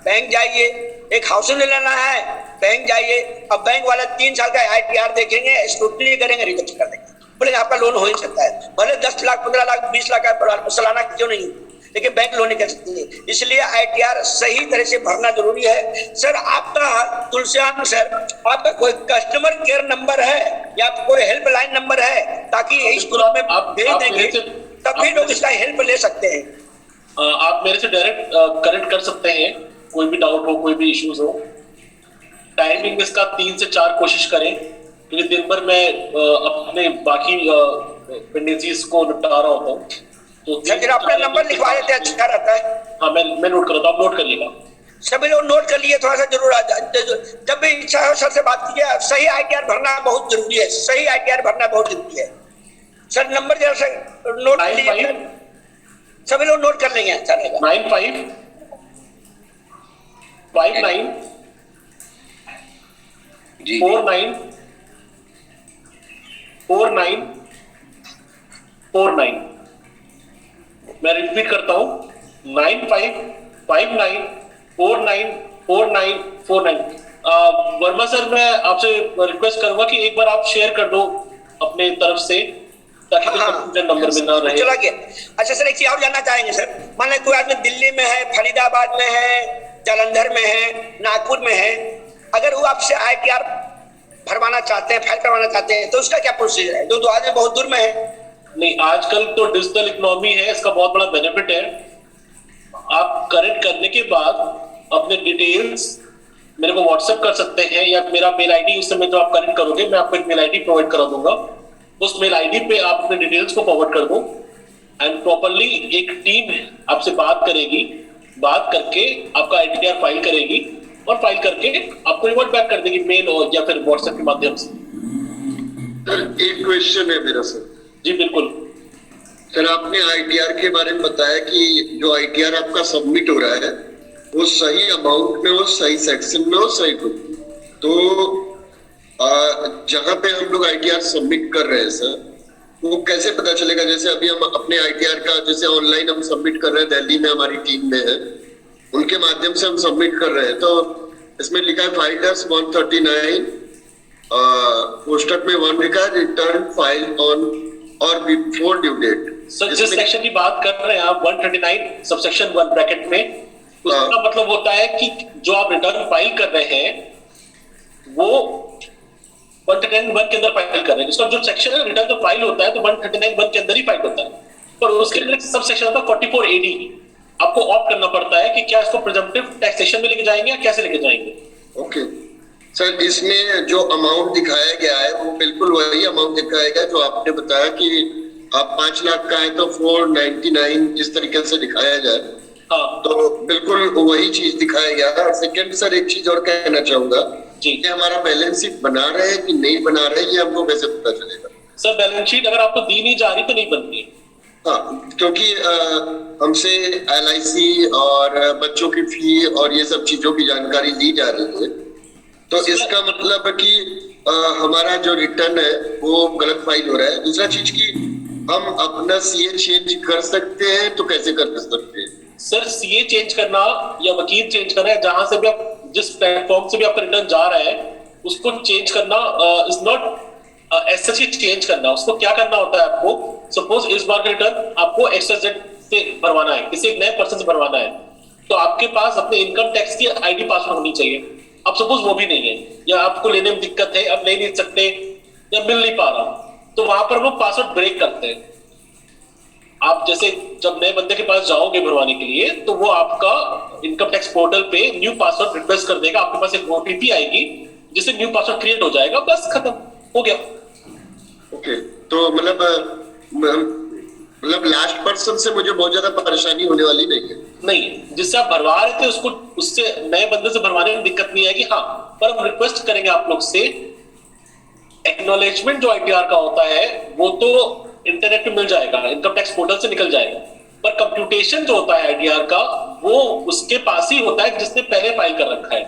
बैंक जाइए, एक हाउसिंग लेना है बैंक जाइए, अब बैंक वाला 3 साल का ITR देखेंगे, स्क्रूटनी करेंगे, रिजेक्ट कर देंगे, बोलेंगे आपका लोन हो ही सकता है, भले 10 लाख 15 लाख 20 लाख का सालाना क्यों नहीं, लेकिन बैंक लोन नहीं कर सकती है। इसलिए ITR सही तरह से भरना जरूरी है। सर आपका तुलसीराम सर, आपका कोई कस्टमर केयर नंबर है या कोई हेल्पलाइन नंबर है, ताकि इस ग्रुप में आप भेज देंगे तभी लोग इसका हेल्प ले सकते हैं। आप मेरे से डायरेक्ट कनेक्ट कर सकते हैं, कोई भी डाउट हो, कोई भी इश्यूज हो। टाइमिंग इसका 3 से 4 कोशिश करें, क्योंकि दिन भर मैं अपने बाकी पेंडेंसीज को निपटा रहा होता हूँ। तो सर अपना नंबर लिखवा देते हैं, अच्छा रहता है। हाँ मैं नोट कर रहा हूँ, आप नोट करिएगा। सभी लोग नोट कर लिए, थोड़ा सा जरूर जब भी इच्छा हो सर से बात कीजिए। सही ITR भरना बहुत जरूरी है, सही ITR भरना बहुत जरूरी है। सर नंबर जरा सा नोट कर लीजिए, सभी लोग नोट कर लेंगे। अच्छा रहेगा। 95 59 49 49 49। मैं रिपीट करता हूं, 95 59 49 49 49। वर्मा सर, मैं आपसे रिक्वेस्ट करूंगा कि एक बार आप शेयर कर दो अपने तरफ से, ताकि कंफ्यूजन नंबर में ना रहे। चला गया। अच्छा सर, एक चीज और जानना चाहेंगे सर, मान लें कोई आदमी दिल्ली में है, फरीदाबाद में है, जालंधर में है, नागपुर में है, अगर वो आपसे ITR भरवाना चाहते हैं, फाइल करवाना चाहते हैं, तो उसका क्या प्रोसीजर है? जो आदमी बहुत दूर में है। नहीं, आजकल तो डिजिटल इकोनॉमी है, इसका बहुत बड़ा बेनिफिट है। आप करेक्ट करने के बाद अपने डिटेल्स मेरे को व्हाट्सएप कर सकते हैं, या मेरा मेल आईडी उस समय जो आप करेक्ट करोगे, मैं आपको एक मेल आईडी प्रोवाइड करा दूंगा। उस मेल आईडी पे आप अपने डिटेल्स को फॉरवर्ड कर दो, एंड प्रॉपरली एक टीम आपसे बात करेगी, बात करके आपका ITR फाइल करेगी, और फाइल करके आपको रिवर्ट बैक कर देगी मेल और या फिर व्हाट्सएप के माध्यम से। सर एक क्वेश्चन है मेरा सर। जी बिल्कुल सर, आपने ITR के बारे में बताया कि जो ITR आपका सबमिट हो रहा है वो सही अमाउंट में हो, सही सेक्शन में हो, सही कुछ। तो जहां पे हम लोग ITR सबमिट कर रहे हैं सर, वो कैसे पता चलेगा? जैसे अभी हम अपने ITR का जैसे ऑनलाइन हम सबमिट कर रहे हैं, दिल्ली में हमारी टीम में है, उनके माध्यम से हम सबमिट कर रहे हैं, तो इसमें लिखा है फाइलर्स 139, पोस्टर में 1 लिखा है रिटर्न फाइल ऑन और बिफोर ड्यू डेट। सर जिस सेक्शन की बात कर रहे हैं आप, 139 सबसेक्शन 1 ब्रैकेट में, उसका मतलब होता है कि जो आप रिटर्न फाइल कर रहे हैं वो 139(1) के अंदर फाइल कर रहे हैं। जिसका जो सेक्शन है रिटर्न जो फाइल होता है, तो 139(1) के अंदर ही फाइल होता है, पर उसके अंदर सब सेक्शन होता है 44AD। आपको ऑप्ट करना पड़ता है कि क्या इसको प्रिजम्पटिव टैक्सेशन में लेके जाएंगे या कैसे लेके जाएंगे। ओके सर, इसमें जो अमाउंट दिखाया गया है वो बिल्कुल वही अमाउंट दिखाया गया जो आपने बताया कि आप 5 लाख का है तो 499 जिस तरीके से दिखाया जाए, हाँ, तो बिल्कुल वही चीज दिखाया गया है। सेकंड सर, एक चीज और कहना चाहूंगा जी, कि हमारा बैलेंस शीट बना रहे हैं कि नहीं बना रहे, ये हमको कैसे पता चलेगा? सर बैलेंस शीट अगर आपको दी नहीं जा रही तो नहीं बनती है। हाँ, क्योंकि हमसे LIC और बच्चों की फी और ये सब चीजों की जानकारी दी जा रही है, तो इसका मतलब है कि हमारा जो रिटर्न है वो गलत फाइल हो रहा है। दूसरा चीज की हम अपना CA चेंज कर सकते हैं, तो कैसे कर सकते हैं? सर CA चेंज करना या वकील चेंज करना है, जहां से भी आप जिस प्लेटफॉर्म से भी आपका रिटर्न जा रहा है उसको चेंज करना इज नॉट ऐसा चेंज करना। उसको क्या करना होता है, आपको सपोज इस बार का रिटर्न आपको XYZ से भरवाना है, किसी एक नए पर्सन से भरवाना है, तो आपके पास अपने इनकम टैक्स की ID पासवर्ड होनी चाहिए। अब सपोज वो भी नहीं है, या आपको लेने में दिक्कत है, आप ले नहीं सकते या मिल नहीं पा रहा, तो वहां पर वो पासवर्ड ब्रेक करते हैं। आप जैसे जब नए बंदे के पास जाओगे भरवाने के लिए, तो वो आपका इनकम टैक्स पोर्टल पे न्यू पासवर्ड रिक्वेस्ट कर देगा, आपके पास एक ओटीपी आएगी जिससे न्यू पासवर्ड क्रिएट हो जाएगा, बस खत्म हो गया। ओके, तो मतलब लास्ट पर्सन से मुझे बहुत ज्यादा परेशानी होने वाली नहीं है। नहीं, जिससे आप भरवा रहे थे उसको, उससे नए बंदे से भरवाने में दिक्कत नहीं आएगी। हाँ, पर हम रिक्वेस्ट करेंगे आप लोग से, एक्नॉलेजमेंट जो आईटीआर का होता है वो तो इंटरनेट पे मिल जाएगा, इनकम टैक्स पोर्टल से निकल जाएगा, पर कंप्यूटेशन जो होता है आईटीआर का वो उसके पास ही होता है जिसने पहले फाइल कर रखा है।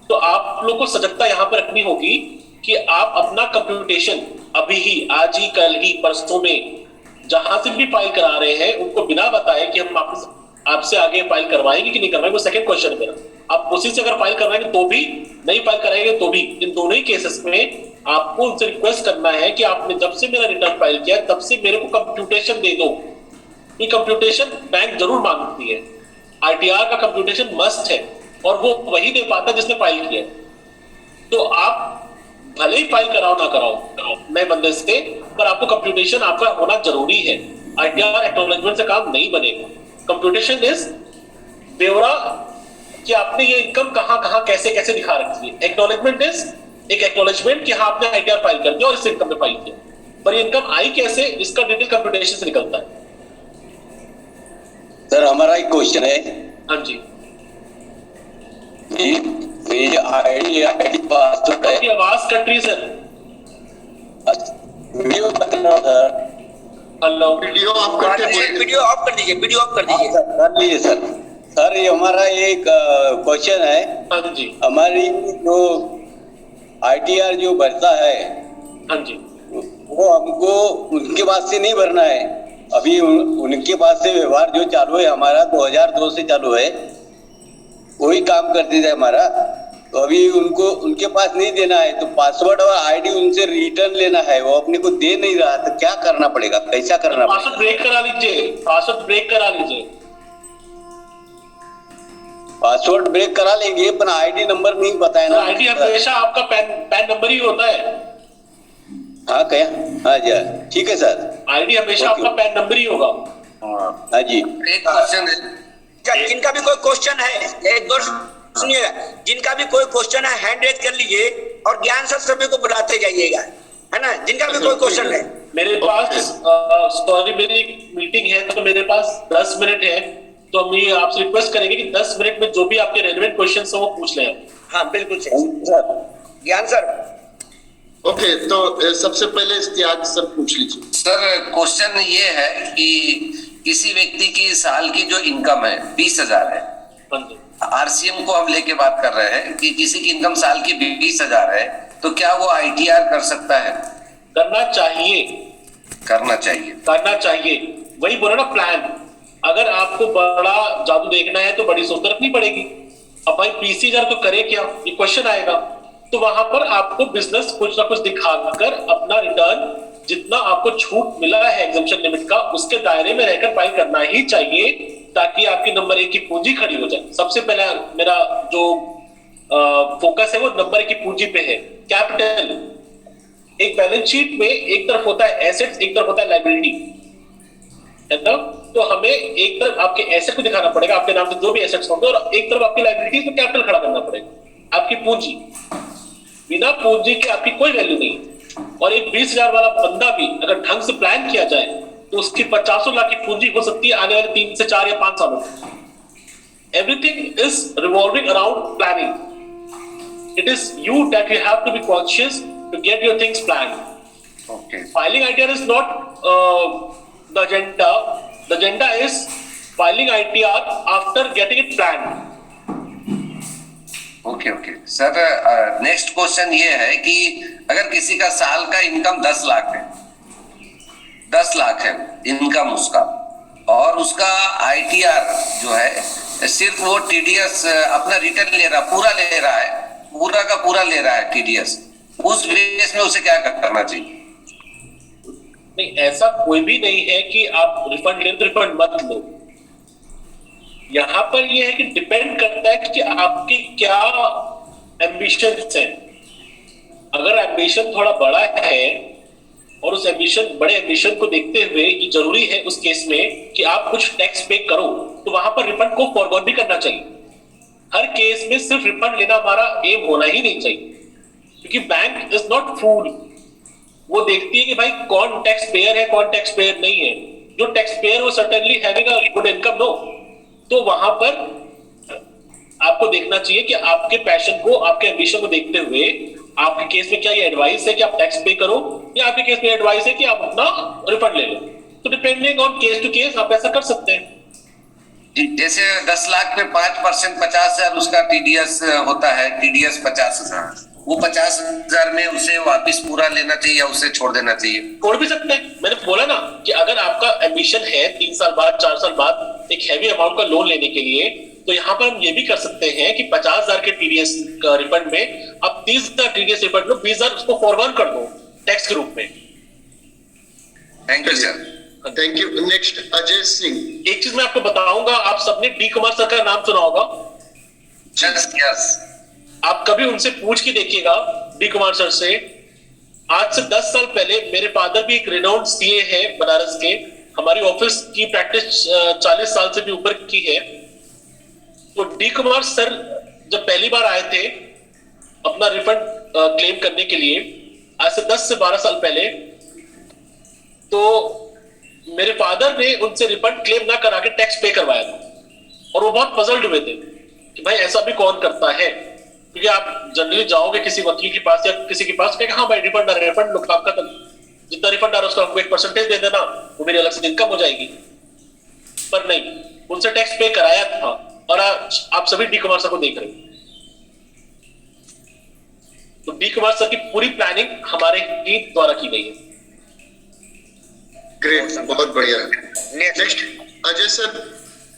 तो आप लोग को सजगता यहां पर रखनी होगी कि आप अपना कंप्यूटेशन अभी ही, आज ही, कल ही, परसों में जहां से भी फाइल करा रहे हैं उनको बिना बताए कि हम आपसे आगे फाइल करवाएंगे कि नहीं करवाएंगे, वो सेकंड क्वेश्चन है मेरा। आप उसी से अगर फाइल करवाएंगे तो भी, नहीं फाइल कराएंगे तो भी, इन दोनों ही केसेस में आपको उनसे रिक्वेस्ट करना है कि आपने जब से मेरा रिटर्न फाइल किया तब से मेरे को कंप्यूटेशन दे दो। ये कंप्यूटेशन बैंक जरूर मांगती है, आईटीआर का कंप्यूटेशन मस्ट है, और वो वही दे पाता है जिसने फाइल किया। तो आप भले ही फाइल कराओ ना कराओ नए बंदे से, पर आपको कंप्यूटेशन आपका होना जरूरी है। आईटीआर एक्नॉलेजमेंट से काम नहीं बनेगा। कंप्यूटेशन इज ब्यौरा कि आपने ये इनकम कहां कहां कैसे कैसे दिखा रखी है। एक्नॉलेजमेंट इज एक एक्नॉलेजमेंट कि हाँ आपने आईटीआर फाइल कर दिया और इस इनकम में फाइल किया, पर ये इनकम आई कैसे, इसका डिटेल कंप्यूटेशन से निकलता है। सर हमारा एक क्वेश्चन है। हाँ जी, आईडी पासवर्ड है। आपकी आवाज कट रही है सर। वीडियो बता रहा सर। हेलो, वीडियो ऑफ करके बोलिए। वीडियो ऑफ कर दीजिए, वीडियो ऑफ कर दीजिए। कर लीजिए सर। सर ये हमारा एक क्वेश्चन है। हाँ जी, हमारी जो आईटीआर जो भरता है, हाँ जी, वो हमको उनके पास से नहीं भरना है। अभी उनके पास से व्यवहार जो चालू है हमारा 2002 से चालू है, वही काम करते थे हमारा। तो अभी उनको उनके पास नहीं देना है, तो पासवर्ड और आईडी उनसे रिटर्न लेना है, वो अपने को दे नहीं रहा, तो क्या करना पड़ेगा, कैसा करना पड़ेगा? पासवर्ड ब्रेक करा लीजिए, पासवर्ड ब्रेक करा लीजिए। पासवर्ड ब्रेक करा लेंगे, पर आईडी नंबर नहीं पता है ना। आईडी हमेशा आपका पैन नंबर ही होता है। हाँ क्या? हाँ जी, ठीक है सर। आईडी हमेशा आपका पैन नंबर ही होगा। हाँ जी। एक क्वेश्चन है, जिनका भी कोई क्वेश्चन है, एक बार सुनिएगा, जिनका भी कोई क्वेश्चन है हैंड रेज कर लीजिए और ज्ञान सर सभी को बुलाते जाइएगा, है ना? जिनका भी कोई क्वेश्चन है। मेरे पास सॉरी मेरी मीटिंग है, तो मेरे पास 10 मिनट है, तो हम ये आपसे रिक्वेस्ट करेंगे कि 10 मिनट में जो भी आपके रेलेवेंट क्वेश्चन है वो पूछ लें। हाँ बिल्कुल सही। ज्ञान सर। ओके, तो सबसे पहले इस्तियाक सर पूछ लीजिए। सर क्वेश्चन ये है कि किसी व्यक्ति की साल की जो इनकम है 20,000 है, आरसीएम को हम लेके बात कर रहे हैं कि किसी की इनकम साल की 20,000 है, तो क्या वो आईटीआर कर सकता है? करना चाहिए, करना चाहिए, करना चाहिए। वही बोला ना, प्लान। अगर आपको बड़ा जादू देखना है तो बड़ी सोच रखनी पड़ेगी। अब भाई 20,000 तो करे क्या, ये क्वेश्चन आएगा। तो वहां पर आपको बिजनेस कुछ ना कुछ दिखाकर अपना रिटर्न, जितना आपको छूट मिला है एग्जम्पशन लिमिट का, उसके दायरे में रहकर फाइल करना ही चाहिए, ताकि आपकी नंबर 1 की पूंजी खड़ी हो जाए। सबसे पहले मेरा जो फोकस है वो नंबर 1 की पूंजी पे है। कैपिटल, एक बैलेंस शीट में एक तरफ होता है एसेट्स, एक तरफ होता है लायबिलिटी, है ना? तो हमें एक तरफ आपके एसेट को दिखाना पड़ेगा, आपके नाम से जो भी एसेट्स होंगे, और एक तरफ आपकी लायबिलिटी में कैपिटल खड़ा करना पड़ेगा, आपकी पूंजी। बिना पूंजी के आपकी कोई वैल्यू नहीं। और एक 20,000 वाला बंदा भी अगर ढंग से प्लान किया जाए तो उसकी 50 लाख की पूंजी हो सकती है आने वाले 3 से 4 या 5 सालों में। Everything is revolving around planning. It is you that you have to be conscious to get your things planned. Okay. Filing ITR is not the agenda. The agenda is filing ITR after getting it planned. Okay okay sir, next question ये है कि अगर किसी का साल का income 10 lakh है, 10 लाख है इनकम उसका, और उसका आईटीआर जो है सिर्फ वो टीडीएस अपना रिटर्न ले रहा, पूरा ले रहा है, पूरा का पूरा ले रहा है टीडीएस, उस बेस में उसे क्या करना चाहिए? नहीं, ऐसा कोई भी नहीं है कि आप रिफंड ले तो रिफंड मत लो। यहां पर यह है कि डिपेंड करता है कि आपकी क्या एम्बिशंस हैं। अगर एम्बिशन थोड़ा बड़ा है और उस एम्बिशन, बड़े एम्बिशन को देखते हुए ये जरूरी है उस केस में कि आप कुछ टैक्स पे करो, तो वहां पर रिफंड को फॉरगॉन भी करना चाहिए। हर केस में सिर्फ रिफंड लेना हमारा एम होना ही नहीं चाहिए, क्योंकि बैंक इज नॉट फूल। वो देखती है कि भाई कौन टैक्स पेयर है, कौन टैक्स पेयर नहीं है। जो टैक्स पेयर वो certainly having a good income, no, तो वहां पर आपको देखना चाहिए कि आपके पैशन को, आपके एम्बिशन को देखते हुए आपके केस में क्या ये एडवाइस है कि आप टैक्स पे करो, या आपके केस में एडवाइस है कि आप अपना रिफंड ले लो। तो depending on case to case आप ऐसा कर सकते हैं। जैसे 10 लाख पे 5% 50,000 उसका टीडीएस होता है, टीडीएस 50,000, वो 50,000 में उसे वापस पूरा लेना चाहिए या उसे छोड़ देना चाहिए? छोड़ भी सकते हैं। मैंने बोला ना कि अगर आपका एम्बिशन है 3 साल बाद, 4 साल बाद एक हैवी अमाउंट का लोन लेने के लिए, तो यहाँ पर हम ये भी कर सकते हैं कि 50,000 के टीडीएस रिफंड में आप 30,000 टीडीएस रिफंड में 20,000 उसको फॉरगॉन कर दो टैक्स के रूप में। Thank you sir. Thank you. Next Ajay Singh. एक चीज मैं आपको बताऊंगा, आप सबने डी कुमार सर का नाम सुना होगा। यस। आप कभी उनसे पूछ के देखिएगा, डी कुमार सर से। आज से 10 साल पहले मेरे फादर भी एक रिनाउंड सीए है बनारस के। हमारी ऑफिस की प्रैक्टिस 40 साल से भी ऊपर की है। तो डी कुमार सर जब पहली बार आए थे अपना रिफंड क्लेम करने के लिए, आज से 10 से 12 साल पहले, तो मेरे फादर ने उनसे रिफंड क्लेम ना करा के टैक्स पे करवाया था। और वो बहुत पजल्ड हुए थे कि भाई ऐसा भी कौन करता है, क्योंकि आप जनरली जाओगे किसी वकील के पास या किसी के पास, कहेगा हाँ भाई रिफंड आ रहा है, रिफंड लोग आपका जितना रिफंड आ रहा है उसका हमको 1% दे देना, वो मेरी अलग से इनकम हो जाएगी। पर नहीं, उनसे टैक्स पे कराया था। और आप सभी डी कुमार सर को देख रहे हैं। तो डी कुमार सर की पूरी प्लानिंग हमारे ही द्वारा की गई है। ग्रेट, बहुत बढ़िया। नेक्स्ट अजय सर,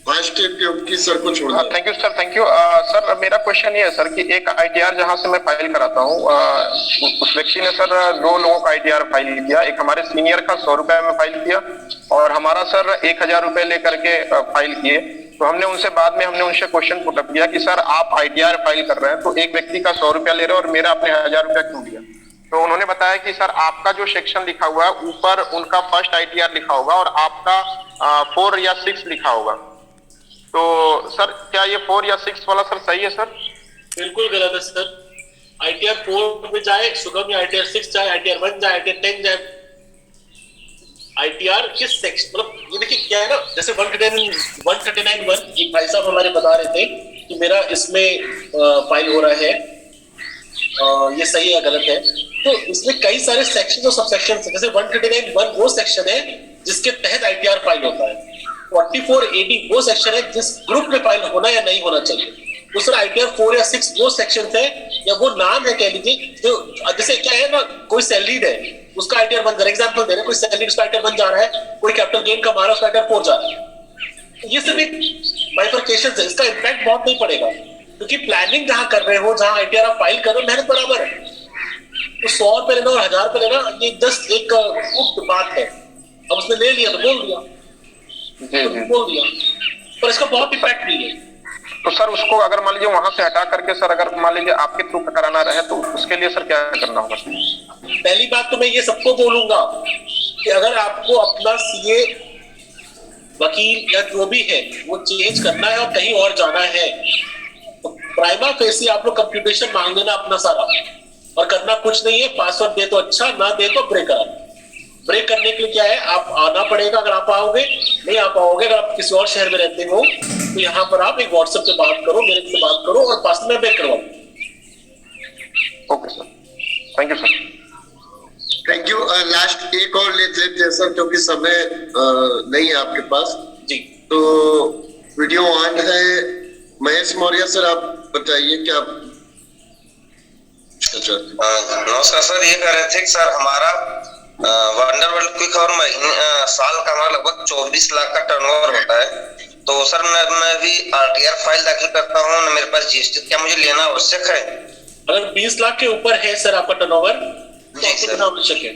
फास्ट की सर को छोड़ दो। Thank you sir, thank you sir. मेरा क्वेश्चन ये है सर कि एक आईटीआर जहां से मैं फाइल कराता हूँ, उस व्यक्ति ने सर 2 लोगों का आईटीआर फाइल किया। एक हमारे सीनियर का 100 रुपए में फाइल किया और हमारा सर 1,000 रुपए लेकर के फाइल किए। तो हमने उनसे बाद में उनसे क्वेश्चन पुट अप किया कि सर आप आईटीआर फाइल कर रहे हैं तो एक व्यक्ति का 100 रुपया ले रहे हो और मेरा आपने 1,000 रुपया क्यों लिया? तो उन्होंने बताया कि सर आपका जो सेक्शन लिखा हुआ है ऊपर उनका फर्स्ट आईटीआर लिखा होगा और आपका 4 या 6 लिखा होगा। तो सर क्या ये 4 या 6 वाला सर सही है सर? बिल्कुल गलत है सर। आईटीआर 4 में जाए सुगम, या आईटीआर 6 जाए, आईटीआर 1 जाए, आईटीआर 10 जाए। आईटीआर किस सेक्शन, मतलब ये देखिए क्या है ना, जैसे 139(1) एक भाई साहब हमारे बता रहे थे कि मेरा इसमें फाइल हो रहा है, ये सही है गलत है। तो इसमें कई सारे सेक्शन और सबसेक्शन है। जैसे 139(1) वो सेक्शन है जिसके तहत आईटीआर फाइल होता है। 44AD वो सेक्शन है जिस ग्रुप में फाइल होना या नहीं होना चाहिए। दूसरा आईटीआर 4 या 6 वो सेक्शन है या वो नाम है कह लीजिए, जो जैसे क्या है ना, कोई सैलरीड है उसका आईटीआर 1 जा रहा है, एग्जांपल दे रहे हैं, कोई सैलरीड उसका आईटीआर 1 जा रहा है, कोई कैपिटल गेन कमा रहा है उसका आईटीआर 4 जा रहा है। ये सब एक बाइफरकेशन है, इसका इम्पैक्ट बहुत नहीं पड़ेगा, क्योंकि प्लानिंग जहां कर रहे हो, जहां आईटीआर आप फाइल कर रहे हो, मेहनत बराबर है। तो 100 रुपए लेना और 1,000 रुपए लेना ये जस्ट एक गुप्त बात है। अब उसने ले लिया तो बोल दिया, पर इसका बहुत इम्पैक्ट नहीं है। तो सर उसको अगर मान लीजिए वहां से हटा करके सर अगर मान लीजिए आपके थ्रू कराना रहे तो उसके लिए सर क्या करना होगा? पहली बात तो मैं ये सबको बोलूंगा कि अगर आपको अपना सीए, वकील या जो भी है वो चेंज करना है और कहीं और जाना है, तो प्राइमा फेसी आप लोग कंप्यूटेशन मांग लेना अपना सारा, और करना कुछ नहीं है। पासवर्ड दे तो अच्छा, ना दे तो ब्रेक करा। ब्रेक करने के लिए क्या है, आप आना पड़ेगा। अगर आप आओगे, नहीं आ पाओगे, अगर आप किसी और शहर में रहते हो तो यहाँ पर आप एक व्हाट्सएप पे बात करो, मेरे से बात करो और पास में ब्रेक करवाओ। Okay sir, thank you sir. Thank you. Last एक और ले लेते हैं सर, क्योंकि समय नहीं है आपके पास जी। तो वीडियो ऑन है। महेश मौर्य सर, आप बताइए क्या? नमस्कार सर, ये कह रहे थे कि सर हमारा वंडर वर्ल्ड क्विक और साल का हमारा लगभग 24 लाख का टर्नओवर होता है। तो सर मैं भी आरटीआर फाइल दाखिल करता हूँ ना, मेरे पास जीएसटी, क्या मुझे लेना आवश्यक है? अगर 20 लाख के ऊपर है सर आपका टर्नओवर तो आपको लेना आवश्यक है।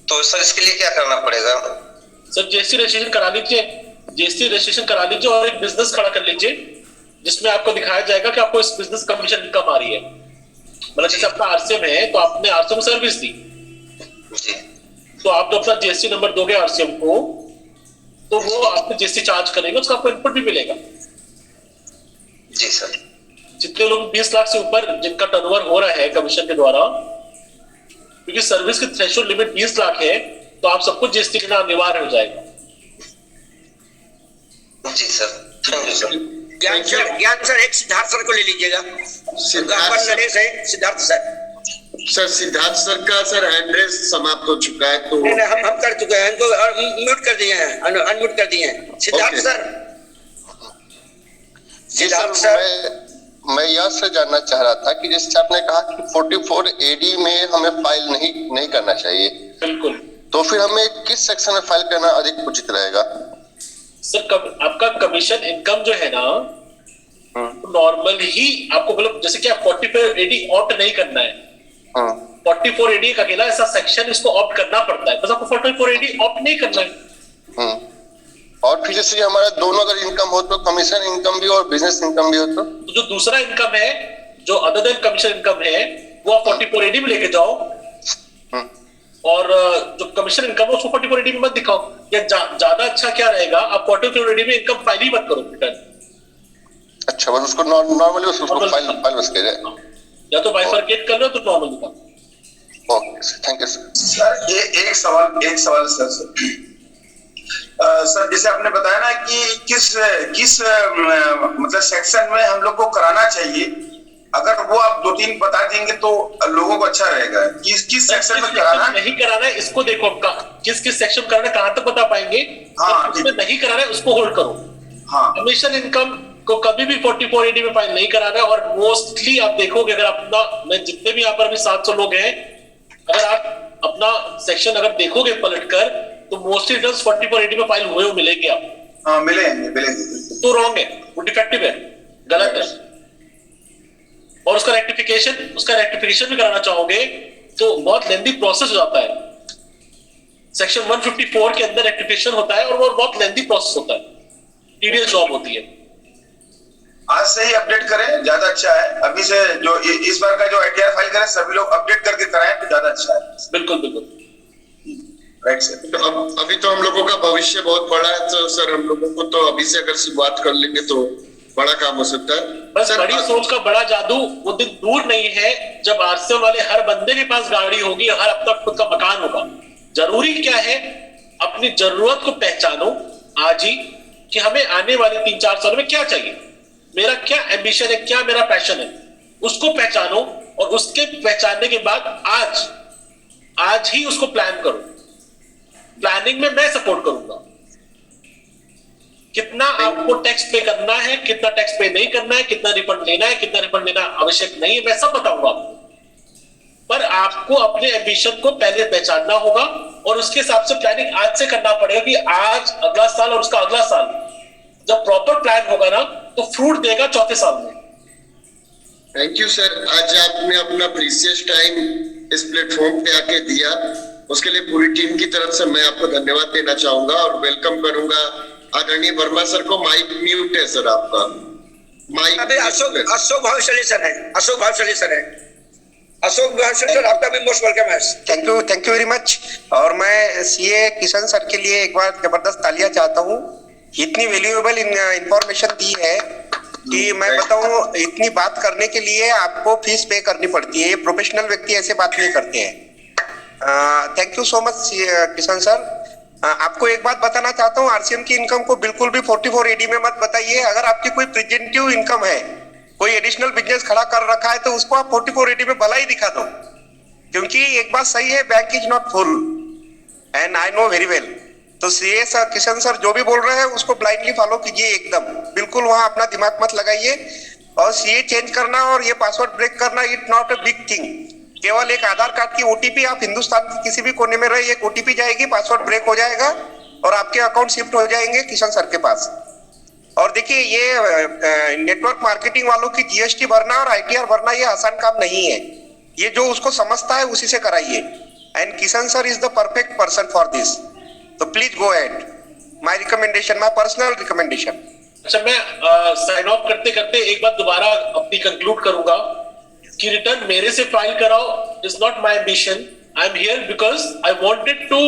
तो सर इसके लिए क्या करना पड़ेगा? सर जीएसटी रजिस्ट्रेशन करा लीजिए, जीएसटी रजिस्ट्रेशन करा लीजिए और एक बिजनेस खड़ा कर लीजिए जिसमें आपको दिखाया जाएगा कि आपको इस बिजनेस कमीशन इनकम आ रही है। मतलब जैसे अपना आरसीएम है तो आपने आरसीएम को सर्विस दी, जी तो आप जब अपना जीएसटी नंबर दोगे आरसीएम को, तो वो आपको जीएसटी चार्ज करेंगे, उसका आपको इनपुट भी मिलेगा। जी सर। जितने लोग 20 लाख से ऊपर जिनका टर्नओवर हो रहा है कमीशन के द्वारा, क्योंकि सर्विस की थ्रेशोल्ड लिमिट 20 लाख है, तो आप सबको जीएसटी देना अनिवार्य हो जाएगा। जी सर, थैंक यू सर। ज्ञान सर एक सिद्धार्थ सर को ले लीजिएगा। सिद्धार्थ नरेश है, Siddharth sir. Sir Siddharth sir का सर हैंड रेस समाप्त हो चुका है, तो नहीं, हम कर चुके हैं, इनको म्यूट कर दिए हैं, अनम्यूट कर दिए हैं। सिद्धार्थ Okay. सर। जी सर, मैं यह से जानना चाह रहा था कि जैसे आपने कहा कि 44 AD में हमें फाइल नहीं करना चाहिए, बिल्कुल। तो फिर हमें किस सेक्शन में फाइल करना अधिक उचित रहेगा? सर आपका कमीशन इनकम जो है ना, नॉर्मल ही आपको मतलब जैसे कि आप 44 AD ऑप्ट नहीं करना है। 44 AD का अकेला ऐसा सेक्शन इसको ऑप्ट करना पड़ता है, बस आपको 44 AD ऑप्ट नहीं करना है। और फिर जैसे हमारा दोनों अगर इनकम हो तो कमीशन इनकम भी और बिजनेस इनकम भी हो तो जो दूसरा इनकम है, जो अदर देन कमीशन इनकम है, वो आप 44 AD में लेके जाओ, और जो कमीशन इनकम है उसको 44 AD में मत दिखाओ। या ज्यादा अच्छा क्या रहेगा, आप 44 AD में इनकम फाइल ही मत करो रिटर्न। अच्छा, बस उसको नॉर्मली उसको फाइल बस कर जाए, या तो बाइफरकेट कर लो तो नॉर्मल दिखाओ। Okay sir, thank you sir. Sir ये एक सवाल सर सर जैसे आपने बताया ना कि किस मतलब सेक्शन में हम लोग को कराना चाहिए, अगर वो आप 2-3 बता देंगे तो लोगों को अच्छा रहेगा। किस सेक्शन में कराना है, नहीं कराना है, इसको देखो आप किस सेक्शन कराना है, कहां तक बता पाएंगे। हाँ, इसमें नहीं कराना है उसको होल्ड करो। हाँ, कमीशन इनकम को कभी भी 44 AD में फाइल नहीं कराना है। और मोस्टली आप देखोगे, अगर अपना मैं जितने भी यहाँ पर अभी 700 लोग हैं, अगर आप अपना सेक्शन अगर देखोगे पलटकर, तो मोस्टली रिटर्न्स 44 AD में फाइल हुए हो मिलेंगे आप। हाँ मिलेंगे। तो रॉन्ग है, वो डिफेक्टिव है, गलत है। और उसका रेक्टिफिकेशन भी कराना चाहोगे तो बहुत लेंथी प्रोसेस हो जाता है। सेक्शन 154 के अंदर रेक्टिफिकेशन होता है और वो बहुत लेंथी प्रोसेस होता है, टीडियस जॉब होती है। आज से ही अपडेट करें, ज्यादा अच्छा है। अभी से जो इस बार का जो ITR फाइल करें, सभी लोग अपडेट करके कराएं तो ज्यादा अच्छा है। बिल्कुल। Right sir. तो अभी तो हम लोगों का भविष्य बहुत बड़ा है, तो सर हम लोगों को तो अभी से अगर शुरुआत कर लेंगे तो बड़ा काम हो सकता है। बस बड़ी सोच का बड़ा जादू वो दिन दूर नहीं है जब आरसीएम वाले हर बंदे के पास गाड़ी होगी, हर अपना खुद का मकान होगा। जरूरी क्या है, अपनी जरूरत को पहचानो आज ही कि हमें आने वाले 3-4 साल में क्या चाहिए, मेरा क्या एम्बिशन है, क्या मेरा पैशन है, उसको पहचानो। और उसके पहचानने के बाद आज ही उसको प्लान करो। प्लानिंग में मैं सपोर्ट करूंगा। कितना आपको टैक्स पे करना है, कितना टैक्स पे नहीं करना है, कितना रिफंड लेना है, कितना रिफंड लेना आवश्यक नहीं है, मैं सब बताऊंगा आपको। पर आपको अपने एम्बिशन को पहले पहचानना होगा और उसके हिसाब से प्लानिंग आज से करना पड़ेगा कि आज, अगला साल और उसका अगला साल जब प्रॉपर प्लान होगा ना, तो फ्रूट देगा 4थे साल में। थैंक यू सर, आज आपने अपना प्रीशियस टाइम इस प्लेटफॉर्म पे आके दिया, उसके लिए पूरी टीम की तरफ से मैं आपको धन्यवाद देना चाहूंगा और वेलकम करूंगा आदरणीय वर्मा सर को। माइक म्यूट है सर आपका। माइक अभी अशोक भावशाली सर है, अशोक भावशाली सर आपका भी मोस्ट वेलकम है। Thank you very much. और मैं सीए किशन सर के लिए एक बार जबरदस्त तालियां चाहता हूँ। इतनी वैल्यूएबल इंफॉर्मेशन दी है कि मैं बताऊं, इतनी बात करने के लिए आपको फीस पे करनी पड़ती है। ये प्रोफेशनल व्यक्ति ऐसे बात नहीं करते हैं। Thank you so much Kishan sir. आपको एक बात बताना चाहता हूँ, आरसीएम की इनकम को बिल्कुल भी 44 AD में मत बताइए। अगर आपकी कोई प्रेजेंटिव इनकम है, कोई एडिशनल बिजनेस खड़ा कर रखा है, तो उसको आप 44 AD में भला ही दिखा दो। क्योंकि एक बात सही है, bank is not full and I know very well. तो सीए सर, किशन सर जो भी बोल रहे हैं उसको ब्लाइंडली फॉलो कीजिए एकदम, बिल्कुल वहां अपना दिमाग मत लगाइए। और सीए चेंज करना और ये पासवर्ड ब्रेक करना it not a big thing. केवल एक आधार कार्ड की ओटीपी, आप हिंदुस्तान के किसी भी कोने में रहे, एक ओटीपी जाएगी, पासवर्ड ब्रेक हो जाएगा और आपके अकाउंट शिफ्ट हो जाएंगे किशन सर के पास। और देखिए, ये नेटवर्क मार्केटिंग वालों की जीएसटी भरना और आईटीआर भरना ये आसान काम नहीं है। ये जो उसको समझता है उसी से कराइए। And Kishan sir is the perfect person for this. तो please go ahead, my recommendation, my personal recommendation. अच्छा, मैं साइन ऑफ करते करते एक बात दोबारा अपनी कंक्लूड करूंगा कि रिटर्न मेरे से फाइल कराओ is not my ambition, I'm here because I wanted to,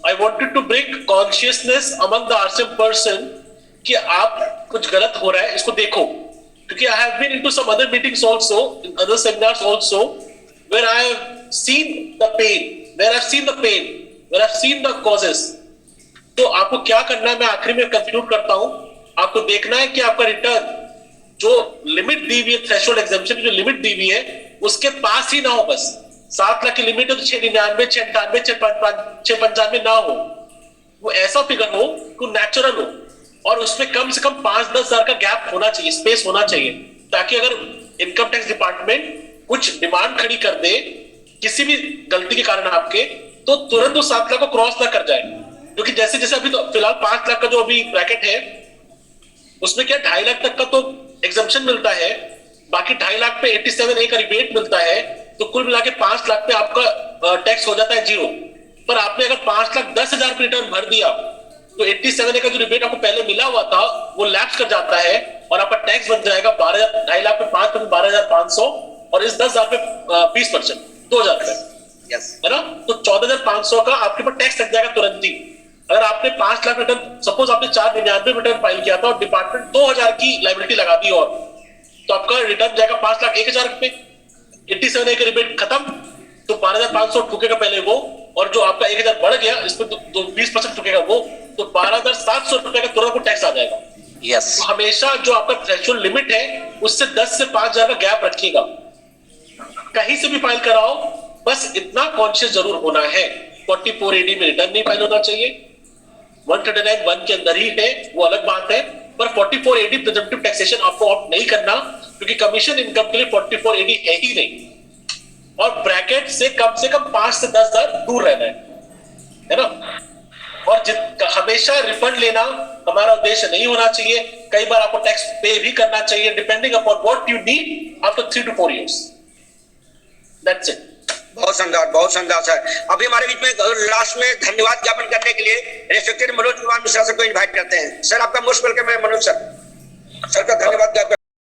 I wanted to bring consciousness among the RCM person कि आप कुछ गलत हो रहा है, इसको देखो. क्योंकि I have been into some other meetings also, in other seminars also, where I have seen the pain, where I've seen the causes. तो आपको क्या करना है, मैं आखिरी में कंक्लूड करता हूं. आपको देखना है कि आपका रिटर्न जो लिमिट दी हुई है, थ्रेशोल्ड एग्जेम्पशन की जो लिमिट दी हुई है, उसके पास ही ना हो. बस 7 लाख की लिमिट है तो 699, 698, 695 ना हो. वो ऐसा फिगर हो कि नेचुरल हो और उसमें कम से कम 5-10 हजार का गैप होना चाहिए, स्पेस होना चाहिए, ताकि अगर इनकम टैक्स डिपार्टमेंट कुछ डिमांड खड़ी कर दे किसी भी गलती के कारण आपके, तो तुरंत वो 7 लाख को क्रॉस ना कर जाए. क्योंकि जैसे जैसे अभी तो फिलहाल 5 लाख का जो अभी ब्रैकेट है उसमें क्या 2.5 लाख तक का तो एग्जम्पशन मिलता है, बाकी 2.5 लाख पे 87A का रिबेट मिलता है, तो कुल मिला के 5 लाख पे आपका टैक्स हो जाता है 0. पर आपने अगर 5,10,000 पे रिटर्न भर दिया तो 87A का जो रिबेट आपको पहले मिला हुआ था वो लैप्स कर जाता है और आपका टैक्स बन जाएगा 2.5 लाख पे 5% 12,500 और इस 10,000 पे 20% 2,000 रुपए, है ना. तो 14,500 का आपके पास टैक्स लग जाएगा तुरंत ही. अगर आपने 5 लाख रिटर्न, सपोज आपने 499 रिटर्न फाइल किया था और डिपार्टमेंट 2,000 की लायबिलिटी लगा दी और तो आपका रिटर्न जाएगा 5,01,000 रुपए. 87A का रिबेट खत्म तो 12,500 ठुकेगा पहले वो, और जो आपका 1,000 बढ़ गया इसमें तो 20% ठुकेगा वो, तो 12,700 रुपए का तुरंत को टैक्स आ जाएगा. तो हमेशा जो आपका थ्रेशोल्ड लिमिट है उससे 10 से 5,000 का गैप रखिएगा. कहीं से भी फाइल कराओ, बस इतना कॉन्शियस जरूर होना है. 44AD में रिटर्न नहीं फाइल होना चाहिए, 139(1) के अंदर ही है वो अलग बात है, पर 44AD प्रिजम्पटिव टैक्सेशन आपको ऑप्ट नहीं करना, क्योंकि कमीशन इनकम के लिए 44AD है ही नहीं. और ब्रैकेट से कम 5 से 10 हजार दूर रहना है ना. और हमेशा रिफंड लेना हमारा उद्देश्य नहीं होना चाहिए. कई बार आपको टैक्स पे भी करना चाहिए, depending upon what you need after 3 to 4 years. That's it. बहुत शानदार सर. अभी हमारे बीच में लास्ट में धन्यवाद ज्ञापन करने के लिए रेस्पेक्टेड मनोज कुमार मिश्रा सर को इनवाइट करते हैं. सर आपका मोस्ट वेलकम है मनोज सर. सर का धन्यवाद ज्ञापन.